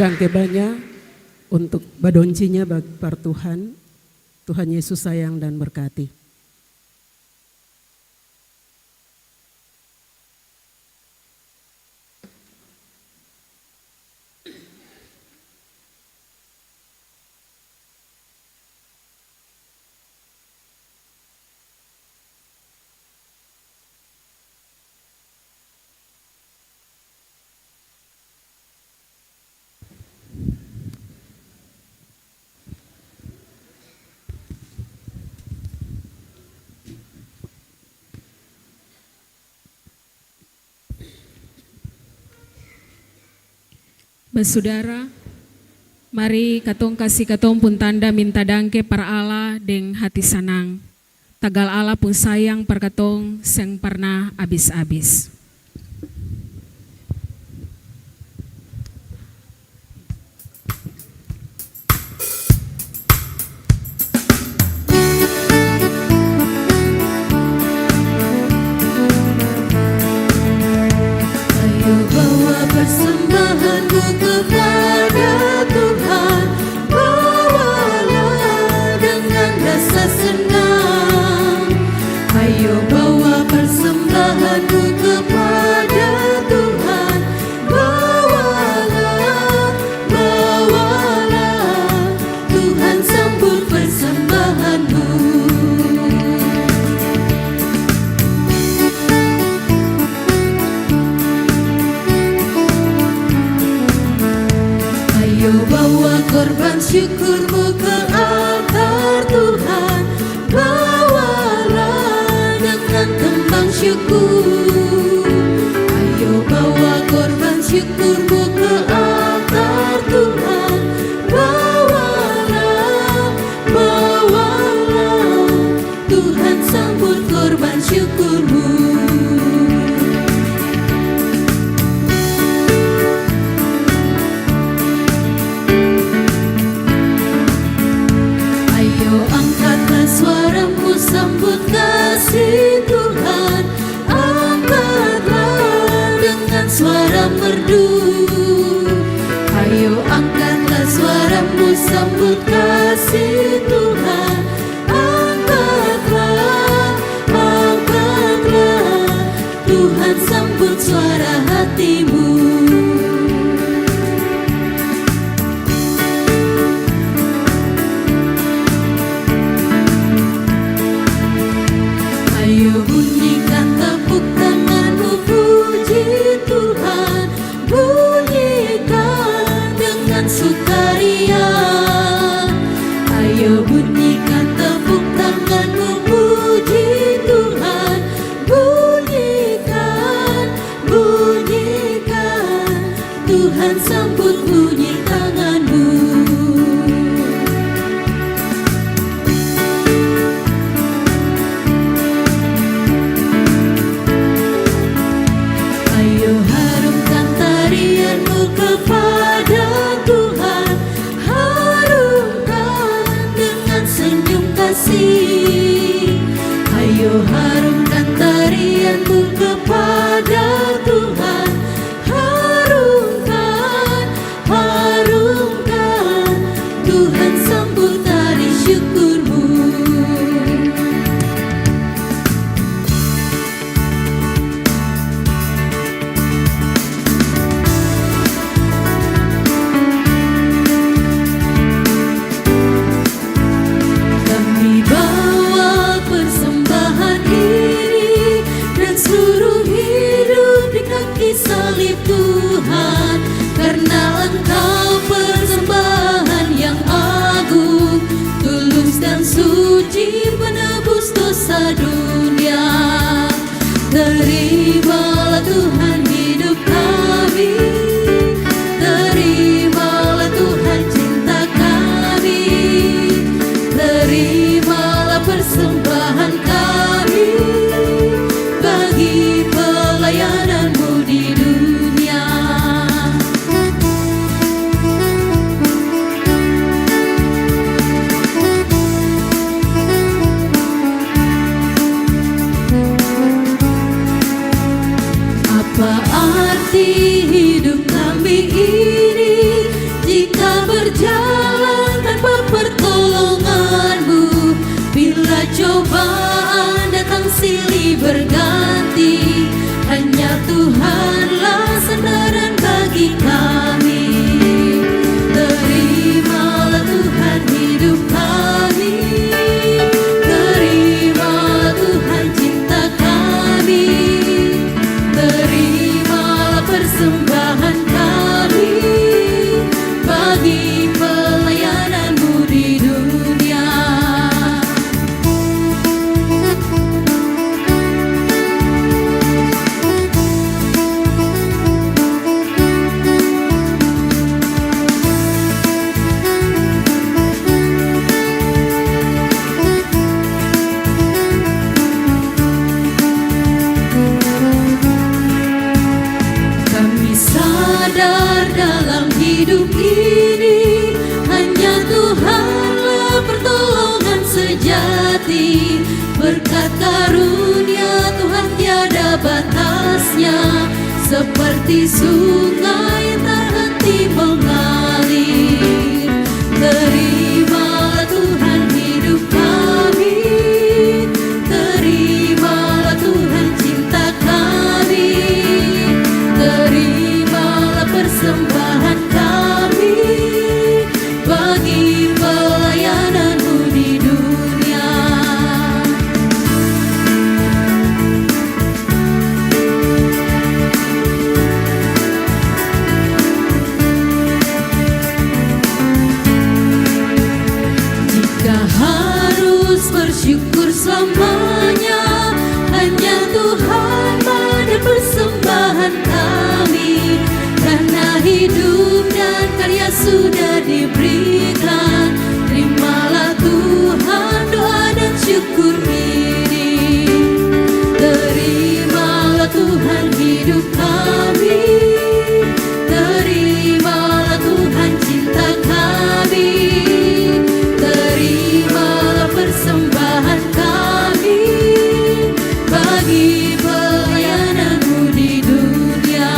Dangke banyak untuk badoncinya par Tuhan. Tuhan Yesus sayang dan berkati. Saudara, mari katong kasih katong pun tanda minta dangke para Allah deng hati senang. Tagal Allah pun sayang par katong seng pernah abis-abis. Ayo bawa persembahanmu kepada Tuhan, bawalah dengan rasa senang. Ayo bawa persembahanmu kepada Tuhan, bawalah, bawalah, Tuhan sambut persembahanmu. Ayo bawa korban syukurmu ke altar Tuhan, bawalah dengan kembang syukur. Ayo bawa korban syukurmu ke altar Tuhan, bawalah, bawalah, Tuhan sambut korban syukurmu. Ayo angkatlah suaramu sambut kasih Tuhan, angkatlah dengan suara merdu. Ayo angkatlah suaramu sambut kasih Tuhan, angkatlah, angkatlah, Tuhan sambut suara hatimu. Ayo bunyikan tepuk tanganmu puji Tuhan, bunyikan dengan sukaria. Ayo bunyikan tepuk tanganmu puji Tuhan, bunyikan, bunyikan, Tuhan sambut bunyi tanganmu. Ayo harumkan tarianmu kepada Tuhan, harumkan dengan senyum kasih. Ayo harumkan tarianmu kepada Tuhan, harumkan, harumkan, Tuhan sambut tari syukurmu. Kami bawa persembahan ini dan seluruh hidup di kaki salib Tuhan, karena Engkau persembahan yang agung, tulus dan suci, penebus dosa dunia. Terimalah Tuhan hidup kami, terimalah Tuhan cinta kami, terimalah persembahan kami bagi pelayananmu di dunia. Apa arti hidup kami ini Bila cobaan datang silih berganti, hanya Tuhanlah sandaran bagi kami. Terimalah Tuhan hidup kami, terimalah Tuhan cinta kami, terimalah persembahan kami bagi pelayanan-Mu di dunia. Kami sadar dalam hidup ini hanya Tuhanlah pertolongan sejati. Berkat karunia Tuhan tiada batasnya, seperti sungai tak henti mengalir. Terimalah Tuhan hidup kami, terimalah Tuhan cinta kami, terimalah persembahan kami bagi pelayanan-Mu di dunia. Jika harus bersyukur selamanya, hanya Tuhan pada persembahan kami. Karena hidup dan karya sudah diberikan, terimalah Tuhan doa dan syukur ini. Terimalah Tuhan hidup kami, terimalah Tuhan cinta kami, terimalah persembahan kami bagi pelayanan-Mu di dunia.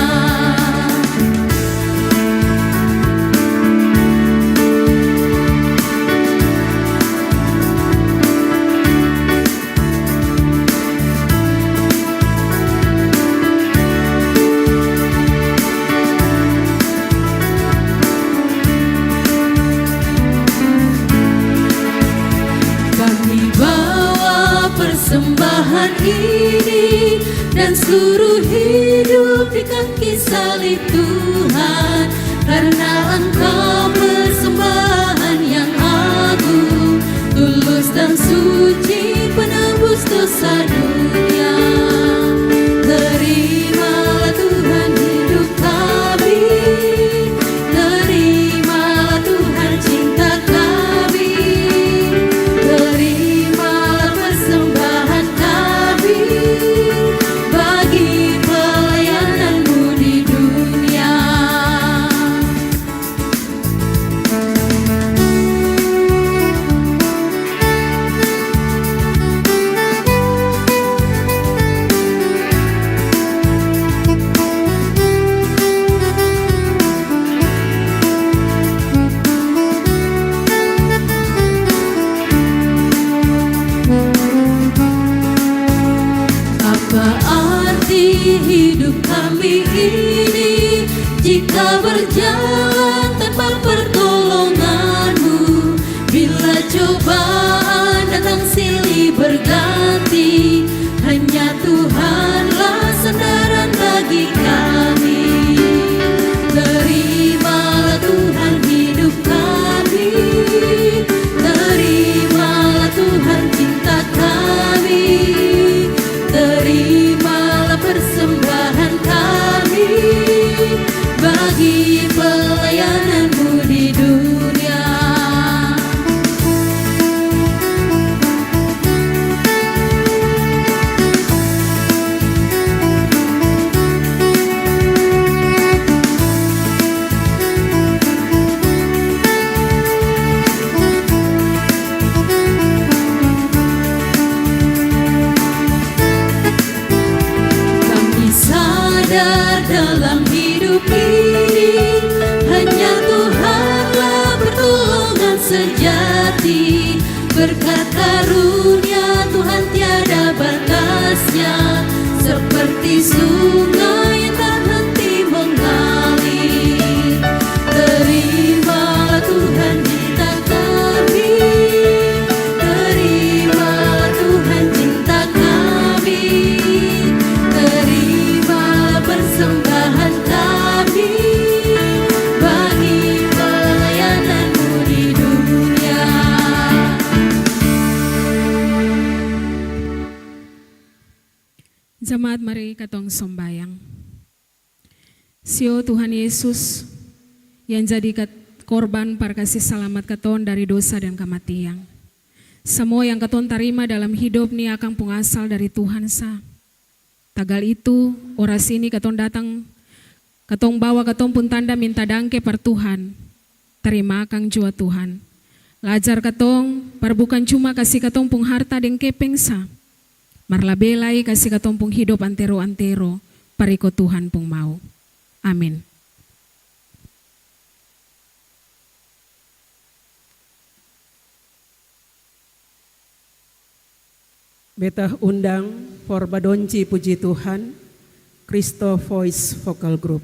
Kami bawa persembahan ini dan seluruh hidup di kaki salib Tuhan, karena Engkau persembahan yang agung, tulus dan suci, penebus dosa dunia. Terimalah Tuhan hidup kami, terimalah Tuhan cinta kami, terimalah persembahan kami bagi pelayanan-Mu di dunia. Apa arti hidup kami ini jika berjalan tanpa pertolongan-Mu? Bila cobaan datang silih berganti, hanya Tuhanlah sandaran bagi kami. Terimalah Tuhan hidup kami, terimalah Tuhan cinta kami, terimalah persembahan kami bagi pelayanan-Mu di dunia. sungai yang tak henti mengalir. Terimalah Tuhan cinta kami, terimalah Tuhan cinta kami, terimalah persembahan kami bagi pelayanan-Mu di dunia. Jemaat, mari katong sombayang. Sio Tuhan Yesus yang jadi korban perkasih selamat katon dari dosa dan kematian. Semua yang katon terima dalam hidup ni akan pengasal dari Tuhan sa. Tagal itu, orasi ini katon datang, katong bawa katong pun tanda minta dangke per Tuhan. Terima akan jua Tuhan. Lajar katong, par bukan cuma kasih katong pung harta dan kepeng sa. Marlabelai kasih katong pung hidup antero-antero, pariko Tuhan pung mau. Amin. Beta undang Forbadonci Puji Tuhan, Christo Voice Vocal Group.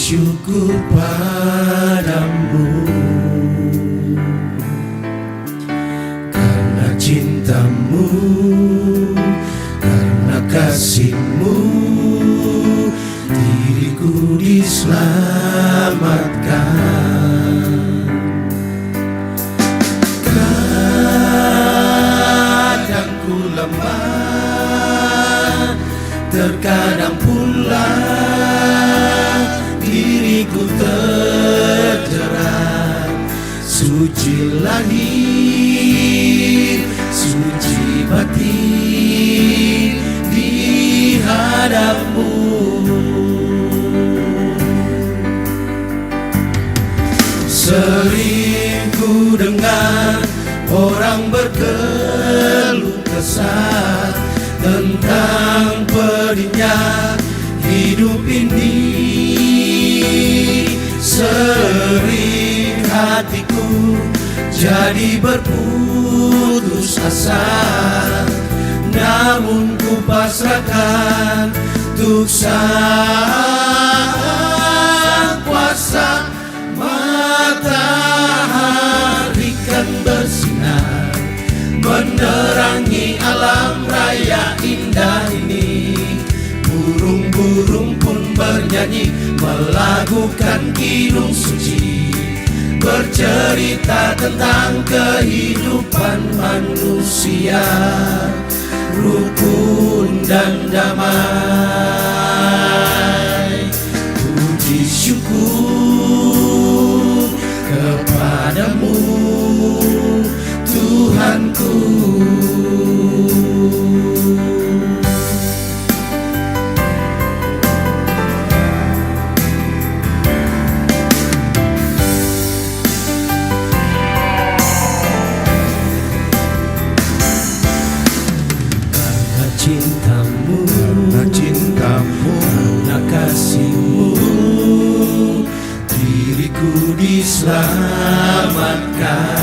syukur padamu karena cintamu, karena kasihmu diriku diselamatkan. Kadang ku lemah, terkadang pula diriku terjerat. Suci lahir, suci batin di hadapmu. Sering ku dengar orang berkeluh kesah tentang pedihnya hidup ini. Sering hatiku jadi berputus asa, namun ku pasrahkan untuk Sang Kuasa. Matahari kan bersinar menerangi alam raya indah ini. Burung-burung pun bernyanyi, melakukan kidung suci, bercerita tentang kehidupan manusia, rukun dan damai. Puji syukur kepadamu Tuhanku. Karena cintamu, karena kasihmu, diriku diselamatkan.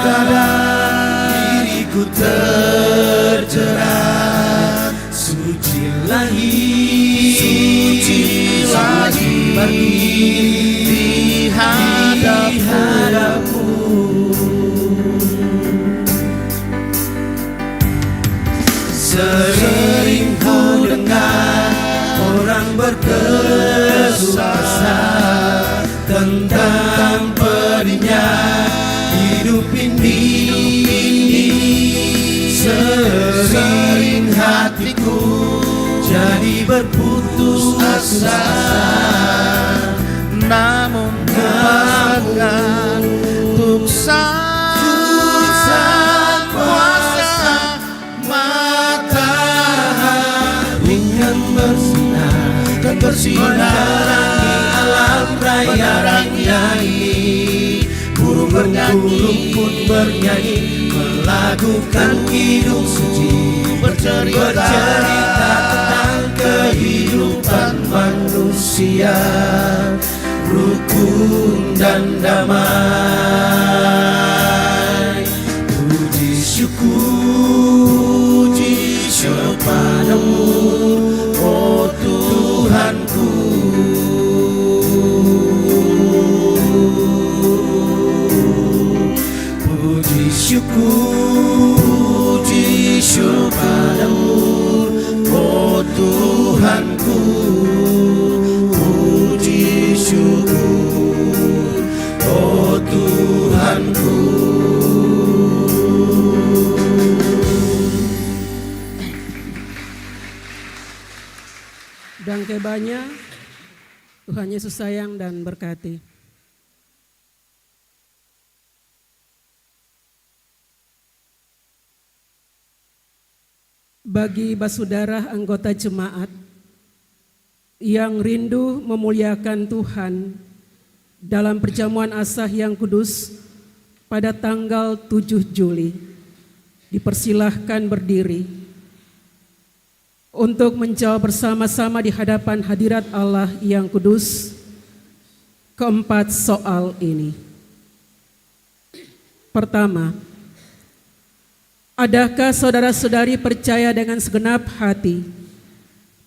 Kadang diriku terjerat, suci lagi di hadapmu. Sering ku dengar orang berkeluh kesah tentang pedihnya hidup ini. Sering hatiku jadi berputus asa, namun Tuhan untuk sang kuasa matahari kan bersinar menerangi alam raya ini. Burung pun bernyanyi, melakukan kidung suci, bercerita tentang kehidupan manusia, rukun dan damai. Puji syukur kepadamu, oh Tuhanku. Puji syukur padamu, oh Tuhanku. Puji syukur, oh Tuhanku. Dangke banyak, Tuhan Yesus sayang dan berkati. Bagi basudara anggota jemaat yang rindu memuliakan Tuhan dalam perjamuan asah yang kudus pada tanggal 7 Juli, dipersilahkan berdiri untuk menjawab bersama-sama di hadapan hadirat Allah yang kudus keempat soal ini. Pertama, adakah saudara-saudari percaya dengan segenap hati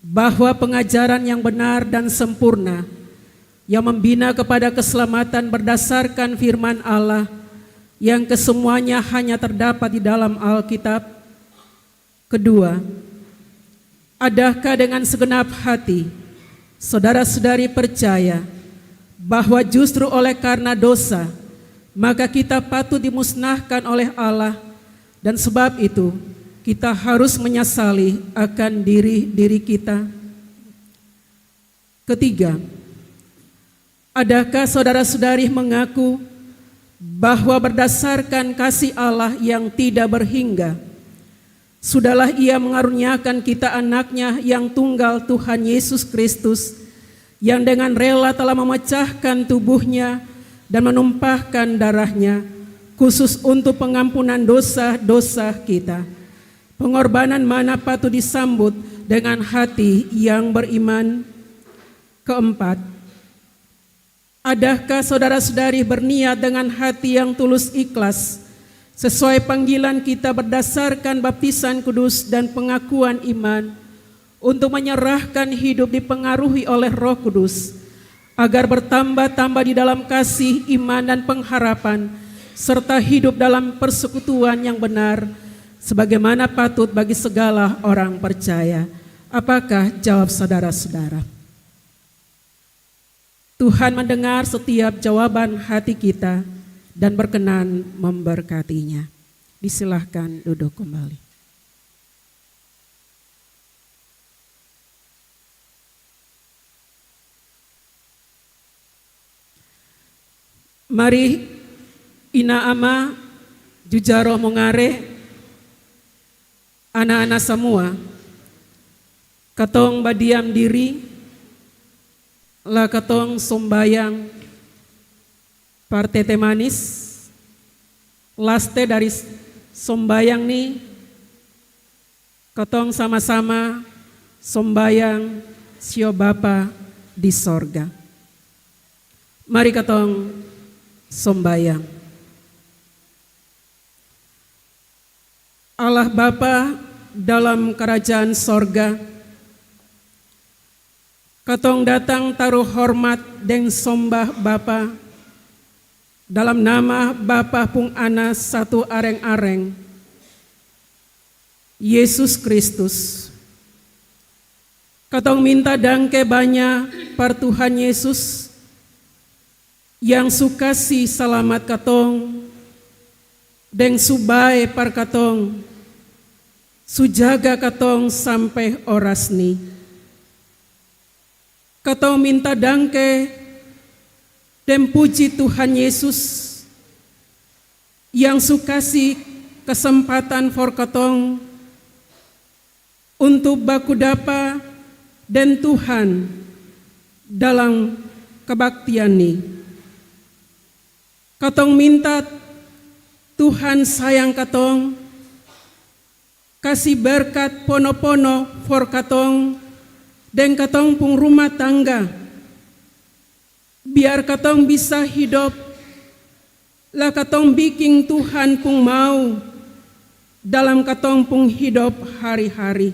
bahwa pengajaran yang benar dan sempurna yang membina kepada keselamatan berdasarkan firman Allah yang kesemuanya hanya terdapat di dalam Alkitab? Kedua, adakah dengan segenap hati saudara-saudari percaya bahwa justru oleh karena dosa maka kita patut dimusnahkan oleh Allah, dan sebab itu kita harus menyesali akan diri kita? Ketiga, adakah saudara-saudari mengaku bahwa berdasarkan kasih Allah yang tidak berhingga, sudahlah Ia mengaruniakan kita anaknya yang tunggal, Tuhan Yesus Kristus, yang dengan rela telah memecahkan tubuhnya dan menumpahkan darahnya khusus untuk pengampunan dosa-dosa kita. Pengorbanan mana patut disambut dengan hati yang beriman? Keempat, adakah saudara-saudari berniat dengan hati yang tulus ikhlas sesuai panggilan kita berdasarkan baptisan kudus dan pengakuan iman untuk menyerahkan hidup dipengaruhi oleh Roh Kudus, agar bertambah-tambah di dalam kasih, iman, dan pengharapan, serta hidup dalam persekutuan yang benar, sebagaimana patut bagi segala orang percaya. Apakah jawab saudara-saudara? Tuhan mendengar setiap jawaban hati kita dan berkenan memberkatinya. Disilahkan duduk kembali. Mari ina ama jujaro mongare anak-anak semua katong badiam diri lah katong sombayang partete manis laste dari sombayang nih katong sama-sama sombayang sio Bapa di sorga. Mari katong sombayang. Allah Bapa dalam kerajaan sorga, katong datang taruh hormat dan sombah Bapa dalam nama Bapa pung ana satu areng-areng, Yesus Kristus. Katong minta dangke banyak par Tuhan Yesus yang sukasi selamat katong, deng subai par katong, sujaga katong sampai oras ni. Katong minta dangke dan puji Tuhan Yesus yang sukasi kesempatan for katong untuk baku dapa dan Tuhan dalam kebaktian ni. Katong minta Tuhan sayang katong, kasih berkat pono-pono for katong dan katong pung rumah tangga, biar katong bisa hidup lah katong bikin Tuhan pung mau dalam katong pung hidup hari-hari.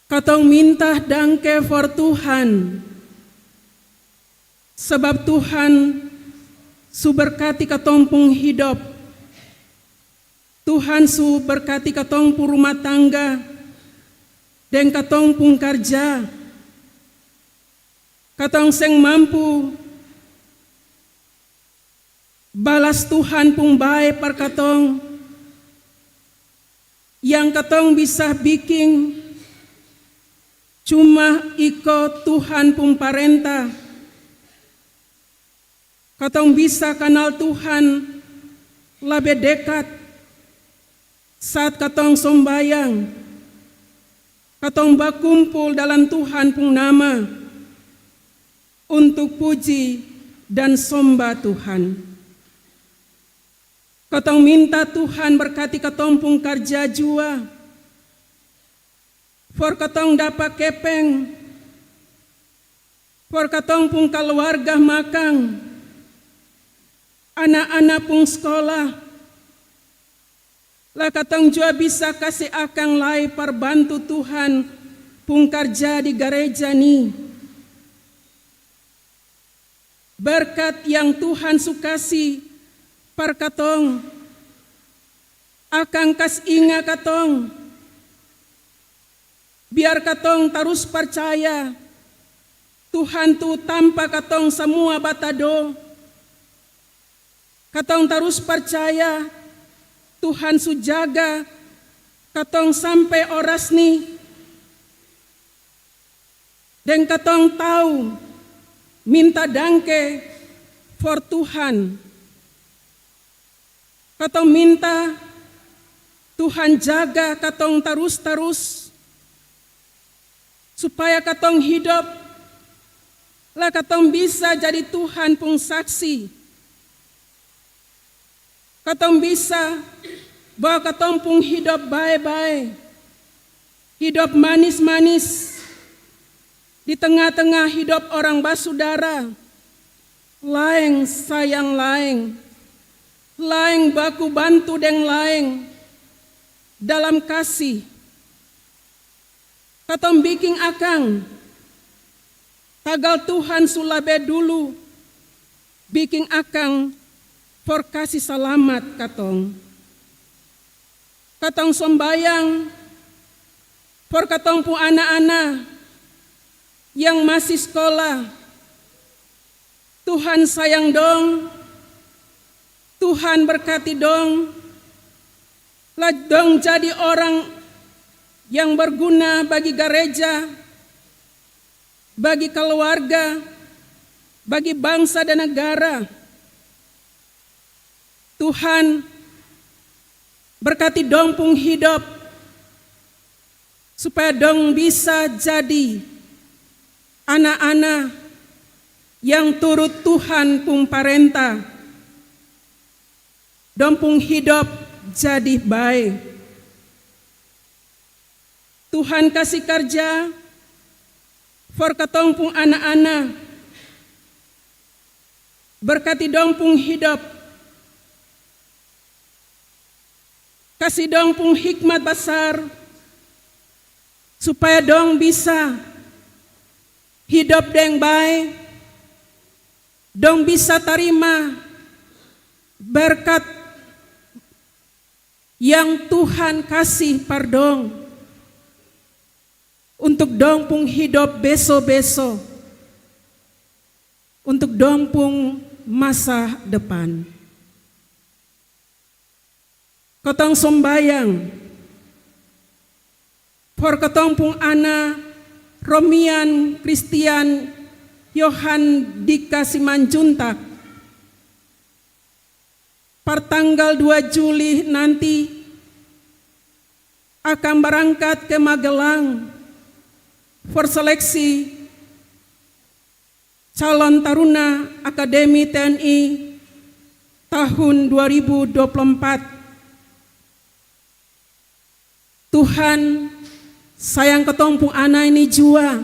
Katong minta dangke for Tuhan, sebab Tuhan su berkati katong pung hidup. Tuhan su berkati katong pung rumah tangga dan katong pung kerja. Katong seng mampu balas Tuhan pung bae par katong, yang katong bisa bikin cuma ikut Tuhan pung parentah. Katong bisa kenal Tuhan lebih dekat saat katong sombayang. Katong berkumpul dalam Tuhan pung nama untuk puji dan sembah Tuhan. Katong minta Tuhan berkati katong pung kerja jua, for katong dapat kepeng, for katong pung keluarga makang, anak-anak pung sekolah, lah katong jua bisa kasih akang lai perbantu Tuhan pung kerja di gereja ni. Berkat yang Tuhan sukasi par katong, akang kas inga katong, biar katong terus percaya Tuhan tu tanpa katong semua batado. Katong terus percaya Tuhan su jaga katong sampai oras ni. Dan katong tahu minta dangke for Tuhan. Katong minta Tuhan jaga katong terus-terus supaya katong hidup lah katong bisa jadi Tuhan pun saksi. Katong bisa bawa katong pun hidup baik-baik, hidup manis-manis di tengah-tengah hidup orang basudara, laeng sayang laeng, laeng baku bantu deng laeng dalam kasih, katong biking akang tagal Tuhan sulabe dulu biking akang for kasih selamat katong. Katong sombayang for katong po anak-anak yang masih sekolah. Tuhan sayang dong, Tuhan berkati dong, lah dong jadi orang yang berguna bagi gereja, bagi keluarga, bagi bangsa dan negara. Tuhan berkati dong pung hidup, supaya dong bisa jadi anak-anak yang turut Tuhan pung parenta. Dong pung hidup jadi baik. Tuhan kasih kerja for katong pung anak-anak. Berkati dong pung hidup. Kasih dong pung hikmat besar supaya dong bisa hidup dengan baik. Dong bisa terima berkat yang Tuhan kasih pardong untuk dong pung hidup besok-besok, untuk dong pung masa depan. Katong sombayang for katong pung anak Romian Christian Yohan Dika Simanjuntak pertanggal 2 Juli nanti akan berangkat ke Magelang for seleksi calon taruna Akademi TNI tahun 2024. Tuhan sayang ketong pung anak ini jua.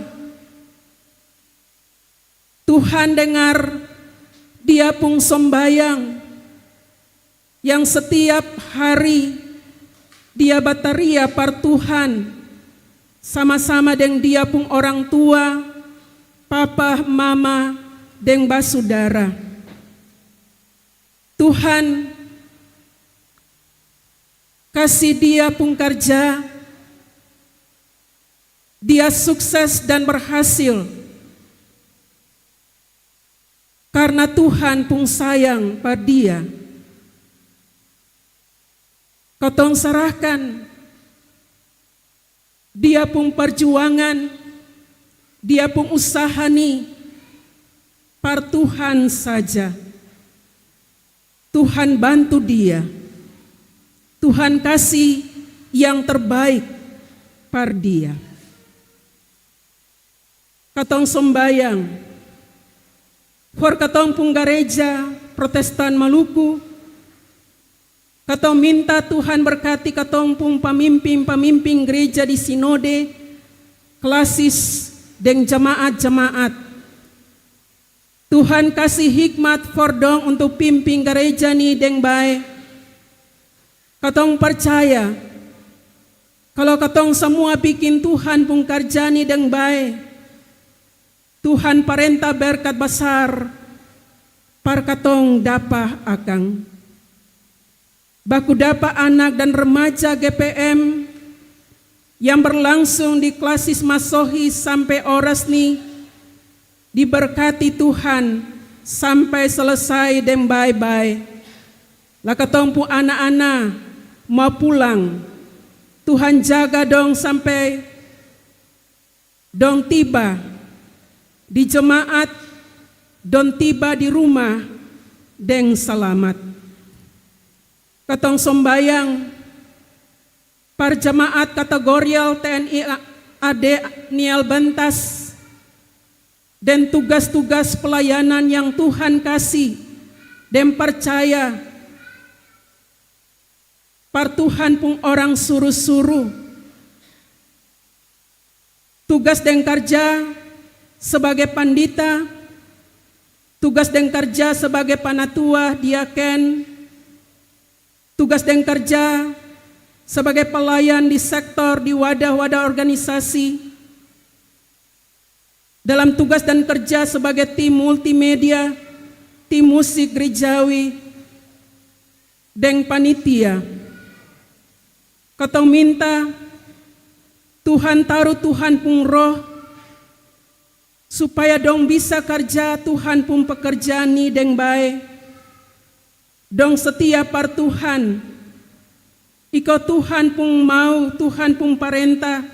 Tuhan dengar dia pung sembayang yang setiap hari dia bataria par Tuhan sama-sama dengan dia pung orang tua, papa, mama, dan basudara. Tuhan kasih dia pung kerja, dia sukses dan berhasil karena Tuhan pun sayang pada dia. Katong serahkan dia pun perjuangan, dia pun usaha nih par Tuhan saja. Tuhan bantu dia. Tuhan kasih yang terbaik par dia. Katong sembayang for katong pung gereja Protestan Maluku. Katong minta Tuhan berkati katong pung pemimpin gereja di sinode, klasis dan jemaat-jemaat. Tuhan kasih hikmat for dong untuk pimpin gereja ni deng baik. Katong percaya kalau katong semua bikin Tuhan pung kerja ni deng baik, Tuhan parenta berkat besar par katong dapa akang. Baku dapa anak dan remaja GPM yang berlangsung di klasis Masohi sampai oras ni diberkati Tuhan sampai selesai dan bye-bye. Lah katong pu anak-anak mau pulang, Tuhan jaga dong sampai dong tiba di jemaat, dong tiba di rumah deng selamat. Katong sembayang par jemaat kategorial TNI AD Niel Bentas dan tugas-tugas pelayanan yang Tuhan kasih dan percaya par Tuhan pun orang suruh-suruh. Tugas dan kerja sebagai pandita, tugas dan kerja sebagai panatua diaken, tugas dan kerja sebagai pelayan di sektor di wadah-wadah organisasi, dalam tugas dan kerja sebagai tim multimedia, tim musik gerejawi, dan panitia. Katong minta Tuhan taruh Tuhan pun roh supaya dong bisa kerja Tuhan pun pekerjaan ni deng baik. Dong setia par Tuhan. Iko Tuhan pun mau, Tuhan pun parenta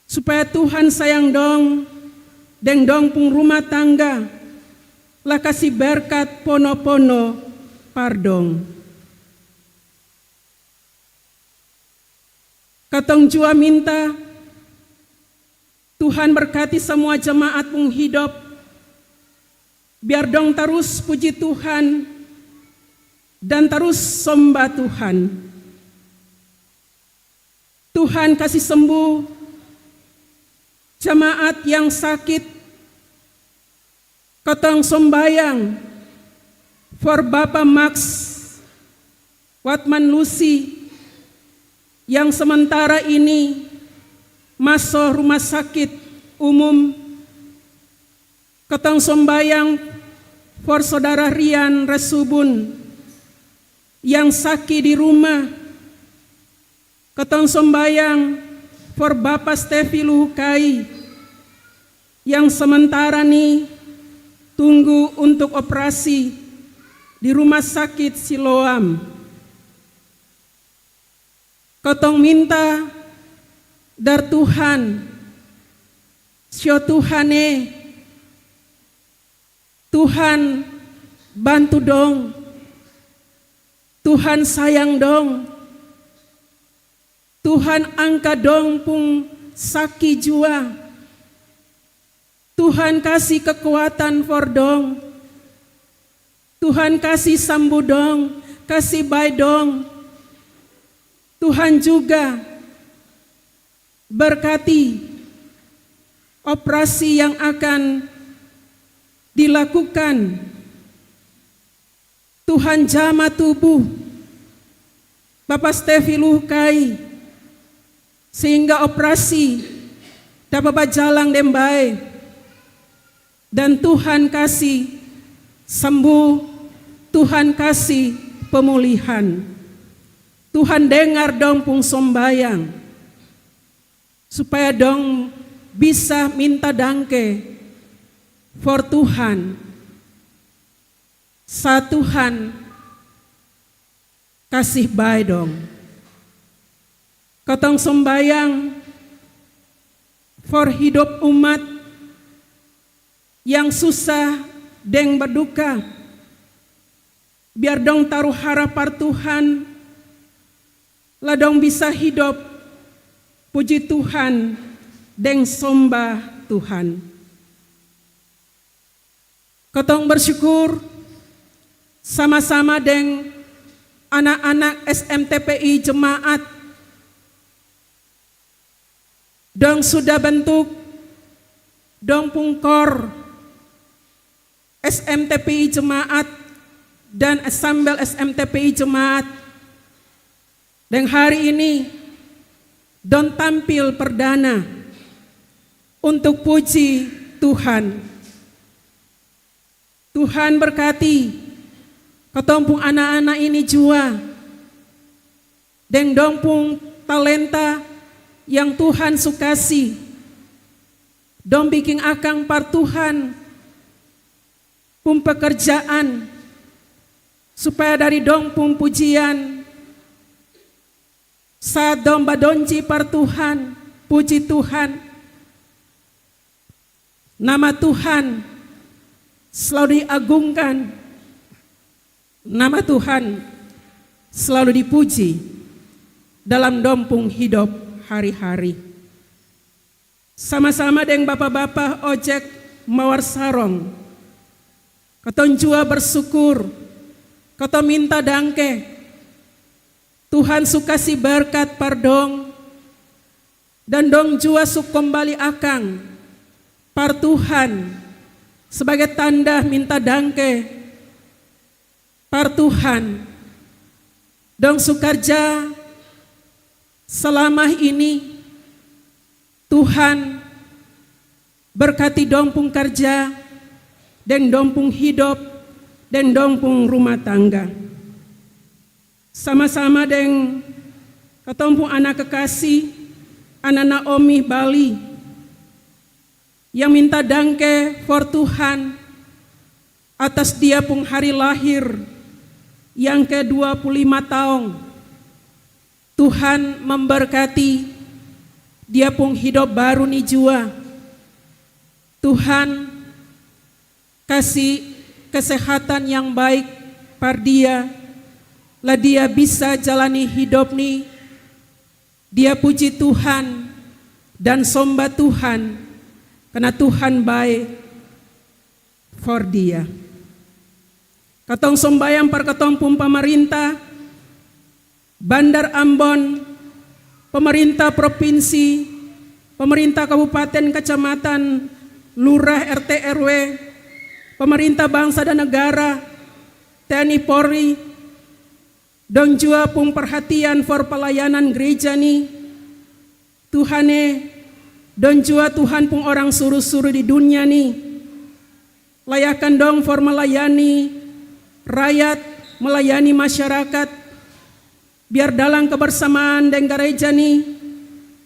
supaya Tuhan sayang dong deng dong pun rumah tangga. Lah kasih berkat pono-pono pardong. Katong jua minta Tuhan berkati semua jemaat pun hidup. Biar dong terus puji Tuhan dan terus sembah Tuhan. Tuhan kasih sembuh jemaat yang sakit. Katong sembayang for Bapak Max Watman Lucy yang sementara ini masuk rumah sakit umum. Katong sembayang for Saudara Rian Resubun yang sakit di rumah. Katong sembayang for Bapak Stevi Luhukai yang sementara ini tunggu untuk operasi di rumah sakit Siloam. Katong minta dari Tuhan, sio Tuhane, Tuhan bantu dong, Tuhan sayang dong, Tuhan angkat dong pun sakit jua, Tuhan kasih kekuatan for dong, Tuhan kasih sembuh dong, kasih baik dong. Tuhan juga berkati operasi yang akan dilakukan. Tuhan jamah tubuh Bapak Stevi Luhukai sehingga operasi dapat berjalan dengan baik dan Tuhan kasih sembuh, Tuhan kasih pemulihan. Tuhan dengar dong pun sembayang supaya dong bisa minta dangke for Tuhan. Saat Tuhan kasih baik dong. Katong sembayang for hidup umat yang susah deng berduka. Biar dong taruh harapan Tuhan. Lah dong bisa hidup puji Tuhan deng sembah Tuhan. Katong bersyukur sama-sama deng anak-anak SMTPI jemaat dong sudah bentuk dong pungkor SMTPI jemaat dan asambel SMTPI jemaat. Dan hari ini don tampil perdana untuk puji Tuhan. Tuhan berkati ketompung anak-anak ini jua dan dompung talenta yang Tuhan sukasi. Dom bikin akang par Tuhan pun pekerjaan supaya dari dompung pujian saat dom badonci par Tuhan, puji Tuhan, nama Tuhan selalu diagungkan, nama Tuhan selalu dipuji dalam dompung hidup hari-hari. Sama-sama dengan bapak-bapak ojek mawar sarong, katong jua bersyukur, katong minta dangke, Tuhan sukasi berkat pardong, dan dong jua suk kembali akang par Tuhan sebagai tanda minta dangke par Tuhan. Dong sukarja selama ini Tuhan Berkati dong pung kerja, dan dong pung hidup, dan dong pung rumah tangga. Sama-sama dengan katong pung anak kekasih, anak Naomi Bali, yang minta dangke for Tuhan atas dia pung hari lahir yang ke-25 tahun. Tuhan memberkati dia pung hidup baru nih jua. Tuhan kasih kesehatan yang baik par dia, lah dia bisa jalani hidup nih. Dia puji Tuhan dan sembah Tuhan karena Tuhan baik for dia. Katong sombayang par katong pun pemerintah Bandar Ambon, pemerintah provinsi, pemerintah kabupaten, kecamatan, lurah, RT, RW, pemerintah bangsa dan negara, TNI Polri, dan juga pun perhatian for pelayanan gereja nih. Tuhane, dan juga Tuhan pun orang suruh-suruh di dunia nih. Layakan dong for melayani rakyat, melayani masyarakat, biar dalam kebersamaan dengan gereja nih,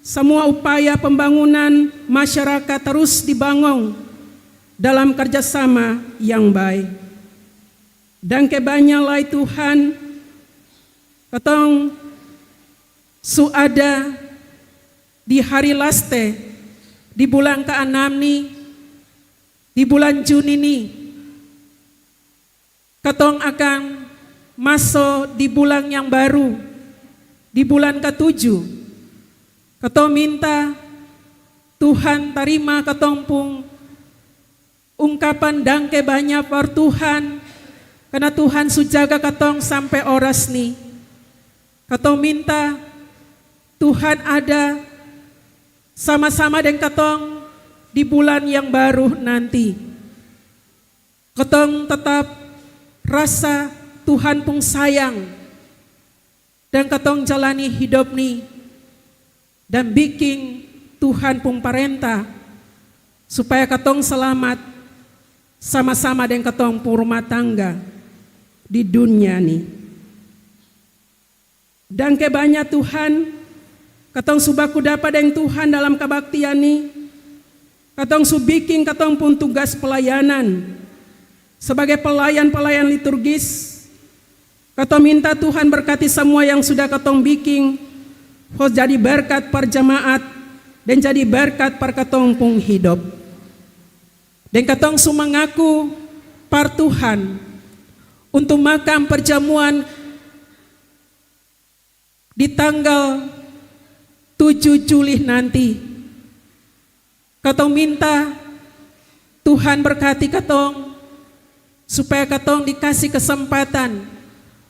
semua upaya pembangunan masyarakat terus dibangun dalam kerjasama yang baik. Dan kebanyakan Tuhan, katong su ada di hari laste, di bulan ke-6 nih, di bulan Juni nih, katong akan masuk di bulan yang baru, di bulan ke-7. Katong minta Tuhan terima katong pun ungkapan dangke banyak par Tuhan, karena Tuhan sujaga katong sampai oras nih. Katong minta Tuhan ada sama-sama dengan katong di bulan yang baru nanti. Katong tetap rasa Tuhan pun sayang dan katong jalani hidup nih dan bikin Tuhan pun perintah supaya katong selamat sama-sama dengan katong pun rumah tangga di dunia nih. Dan kebanyak Tuhan, katong subaku dapat dengan Tuhan dalam kebaktian nih, katong subikin katong pun tugas pelayanan sebagai pelayan-pelayan liturgis. Katong minta Tuhan berkati semua yang sudah katong bikin, jadi berkat per jemaat dan jadi berkat per katong pun hidup. Dan katong sumangaku par Tuhan untuk makan perjamuan di tanggal 7 Juli nanti. Katong minta Tuhan berkati katong supaya katong dikasih kesempatan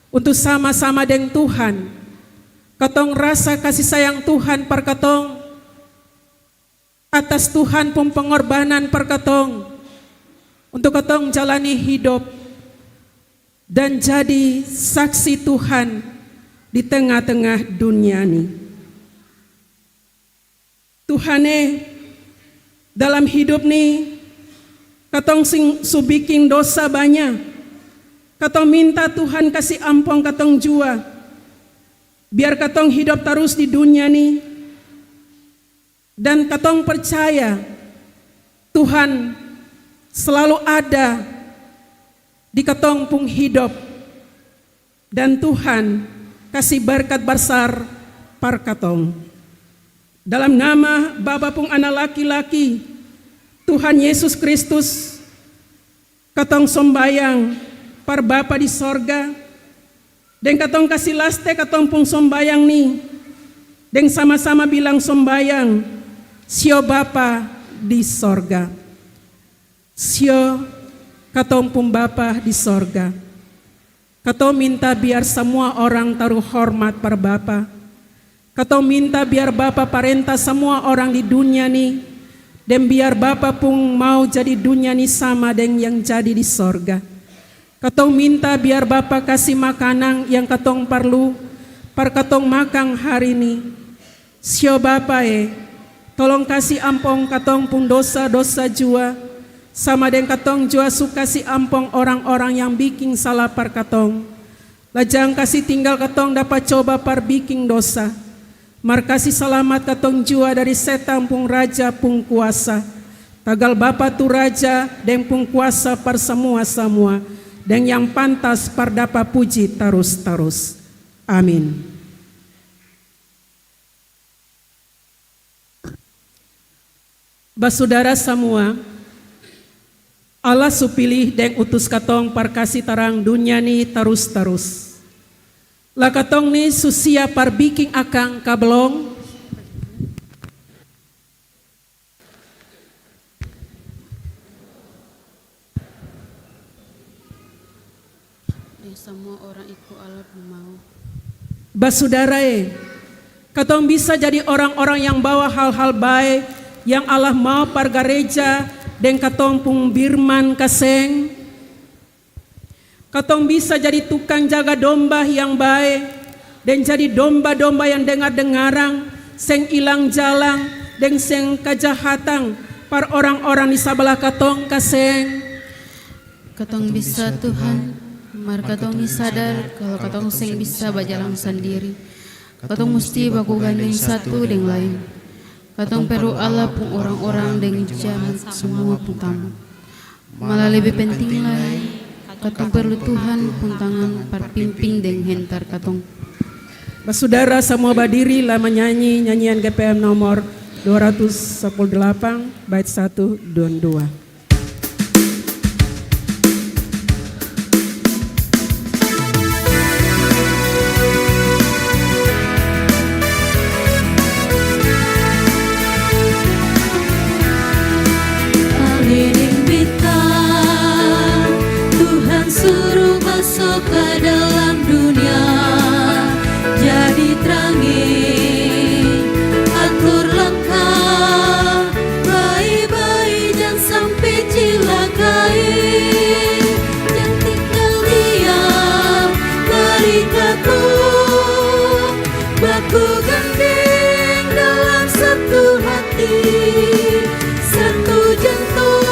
untuk sama-sama dengan Tuhan. Katong rasa kasih sayang Tuhan par katong, atas Tuhan pun pengorbanan par katong, untuk katong jalani hidup dan jadi saksi Tuhan di tengah-tengah dunia ini. Tuhane, dalam hidup nih katong subikin dosa banyak. Katong minta Tuhan kasih ampun katong jua, biar katong hidup terus di dunia nih. Dan katong percaya Tuhan selalu ada di katong pun hidup, dan Tuhan kasih berkat besar par katong. Dalam nama Bapa pun anak laki-laki Tuhan Yesus Kristus, katong sombayang par Bapa di sorga, dan katong kasih laste katong pun sombayang nih, dan sama-sama bilang sombayang, sio Bapa di sorga, sio katong pun Bapa di sorga. Katong minta biar semua orang taruh hormat par Bapa. Katong minta biar Bapa perintah semua orang di dunia nih, dan biar Bapa pun mau jadi dunia nih sama dengan yang jadi di sorga. Katong minta biar Bapa kasih makanan yang katong perlu par katong makan hari ini. Sio Bapa tolong kasih ampong katong pun dosa-dosa jua, sama dengan katong jua suka kasih ampong orang-orang yang bikin salah par katong. Lajang kasih tinggal katong dapat coba par bikin dosa. Mar kasih selamat katong jua dari setan pung raja pung kuasa. Tagal Bapa tu raja dan pung kuasa par semua-semua, dan yang pantas par dapat puji terus-terus. Amin. Basudara semua, Allah supilih dan utus katong par kasih tarang dunia ni terus-terus. Lah katong ni susia par biking akang kabelong. Dan semua orang ikut Allah mau. Basudara katong bisa jadi orang-orang yang bawa hal-hal baik yang Allah mau par gereja dan katong pung birman kaseng. Katong bisa jadi tukang jaga domba yang baik dan jadi domba-domba yang dengar-dengarang, seng ilang jalan dan seng kejahatan par orang-orang di sebelah katong kaseng. Katong bisa Tuhan, mar katong ni sadar kalau katong seng bisa berjalan sendiri. Katong mesti baku gandeng satu dengan lain. Katong perlu Allah pun orang-orang dengan jaman semua pun tamu. Malah lebih penting lagi, katong perlu Tuhan pun tangan perpimpin dengan hentar katong. Saudara semua berdiri lah menyanyi nyanyian GPM nomor 218 bait 1 dan 2. Suruh masuk ke dalam dunia, jadi terangi, atur langkah, baik-baik jangan sampai cilakai, jangan tinggal diam, mari katong baku gandeng dalam satu hati, satu jantung.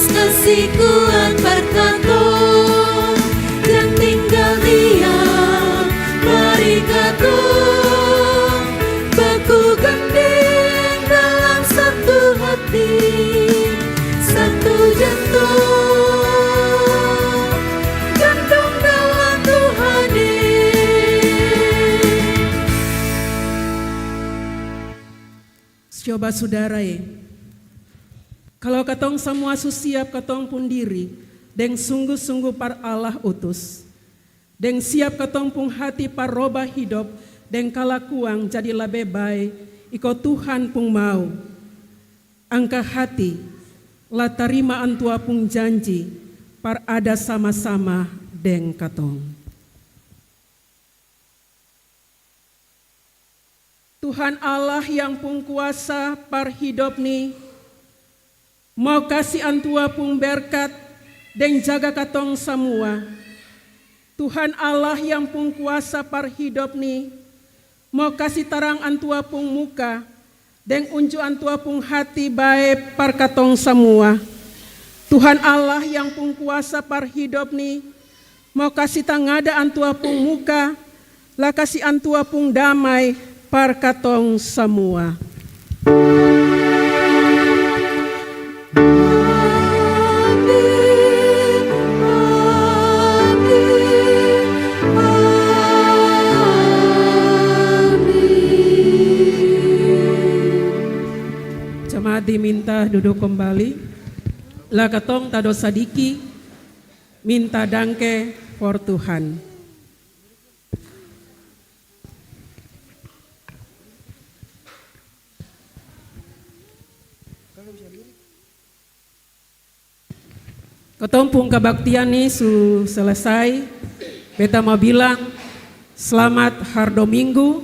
Kasih kuat berkatong, jangan tinggal diam, mari katong baku gandeng dalam satu hati, satu jantung, jantung dalam Tuhan. Coba saudara kalau katong semua susiap katong pun diri, deng sungguh-sungguh par Allah utus, deng siap katong pun hati par robah hidup, deng kalakuang jadi lebih baik, iko Tuhan pun mau. Angka hati, la terima antua pun janji, par ada sama-sama deng katong. Tuhan Allah yang pun kuasa par hidup ni, mau kasih antua pun berkat dan jaga katong semua. Tuhan Allah yang pun kuasa par hidup ni, mau kasih tarang antua pun muka dan unjuk antua pun hati baik par katong semua. Tuhan Allah yang pun kuasa par hidup ni, mau kasih tangada antua pun muka, lah kasih antua pun damai par katong semua. Diminta duduk kembali. Lah katong tado sadiki minta dangke for Tuhan. Ketumpung kebaktian ini selesai. Beta mau bilang selamat hari Minggu.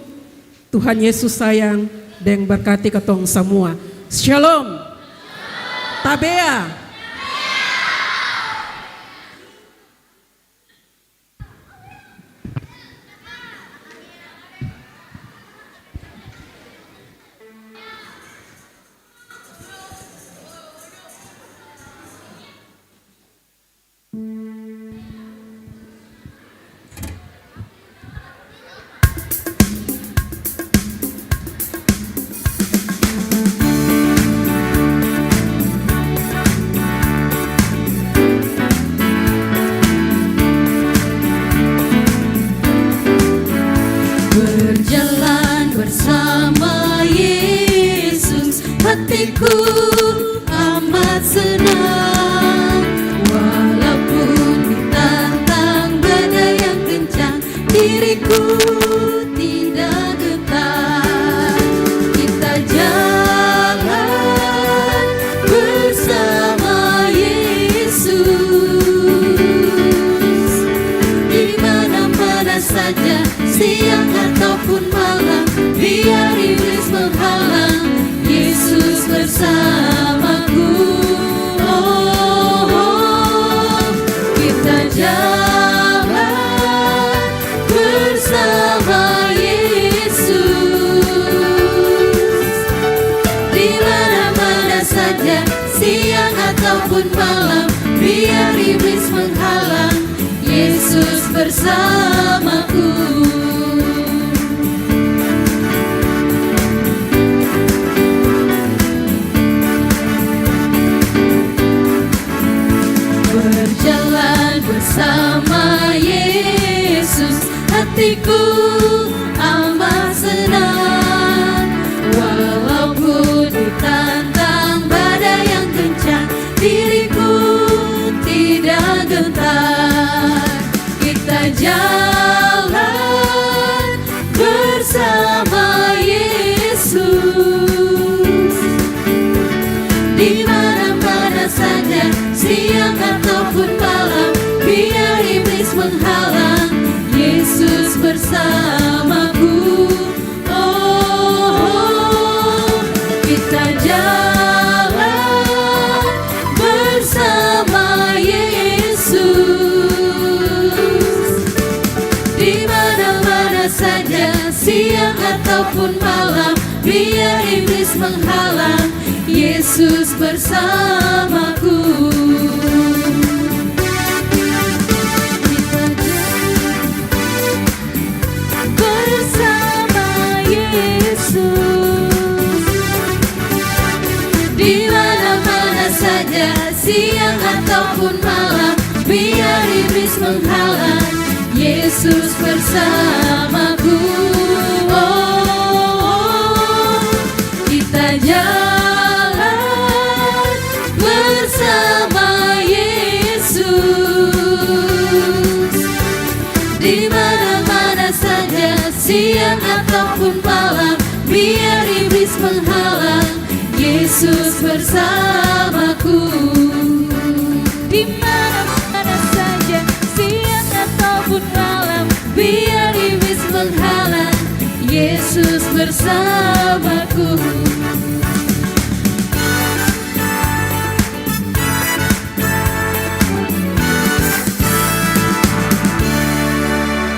Tuhan Yesus sayang dan berkati ketong semua. Shalom. Tabea. Berjalan bersama Yesus, hatiku amat senang. Walaupun ditantang badai yang kencang, diriku tidak gentar. Kita jalan bersama Yesus, di mana-mana saja, siang ataupun malam, biar iblis menghalang, Yesus bersamaku. Oh, kita jalan bersama Yesus, di mana-mana saja, siang ataupun malam, biar iblis menghalang, Yesus bersamaku. Berjalan bersama Yesus, hatiku amat senang. Walaupun ditantang badai yang kencang, diriku tidak gentar. Kita jalan bersama Yesus, di mana-mana saja, siang ataupun malam, biar iblis menghalang, Yesus bersamaku. Oh, kita jalan bersama Yesus, di mana-mana saja, siang ataupun malam, biar iblis menghalang, Yesus bersamaku. Bersama Yesus, di mana-mana saja, siang ataupun malam, biar iblis menghalang, Yesus bersamaku. Oh, kita jalan bersama Yesus, di mana-mana saja, siang ataupun malam, biar iblis menghalang, Yesus bersamaku. Di mana-mana saja, siang ataupun malam, biar iblis menghalang, Yesus bersamaku.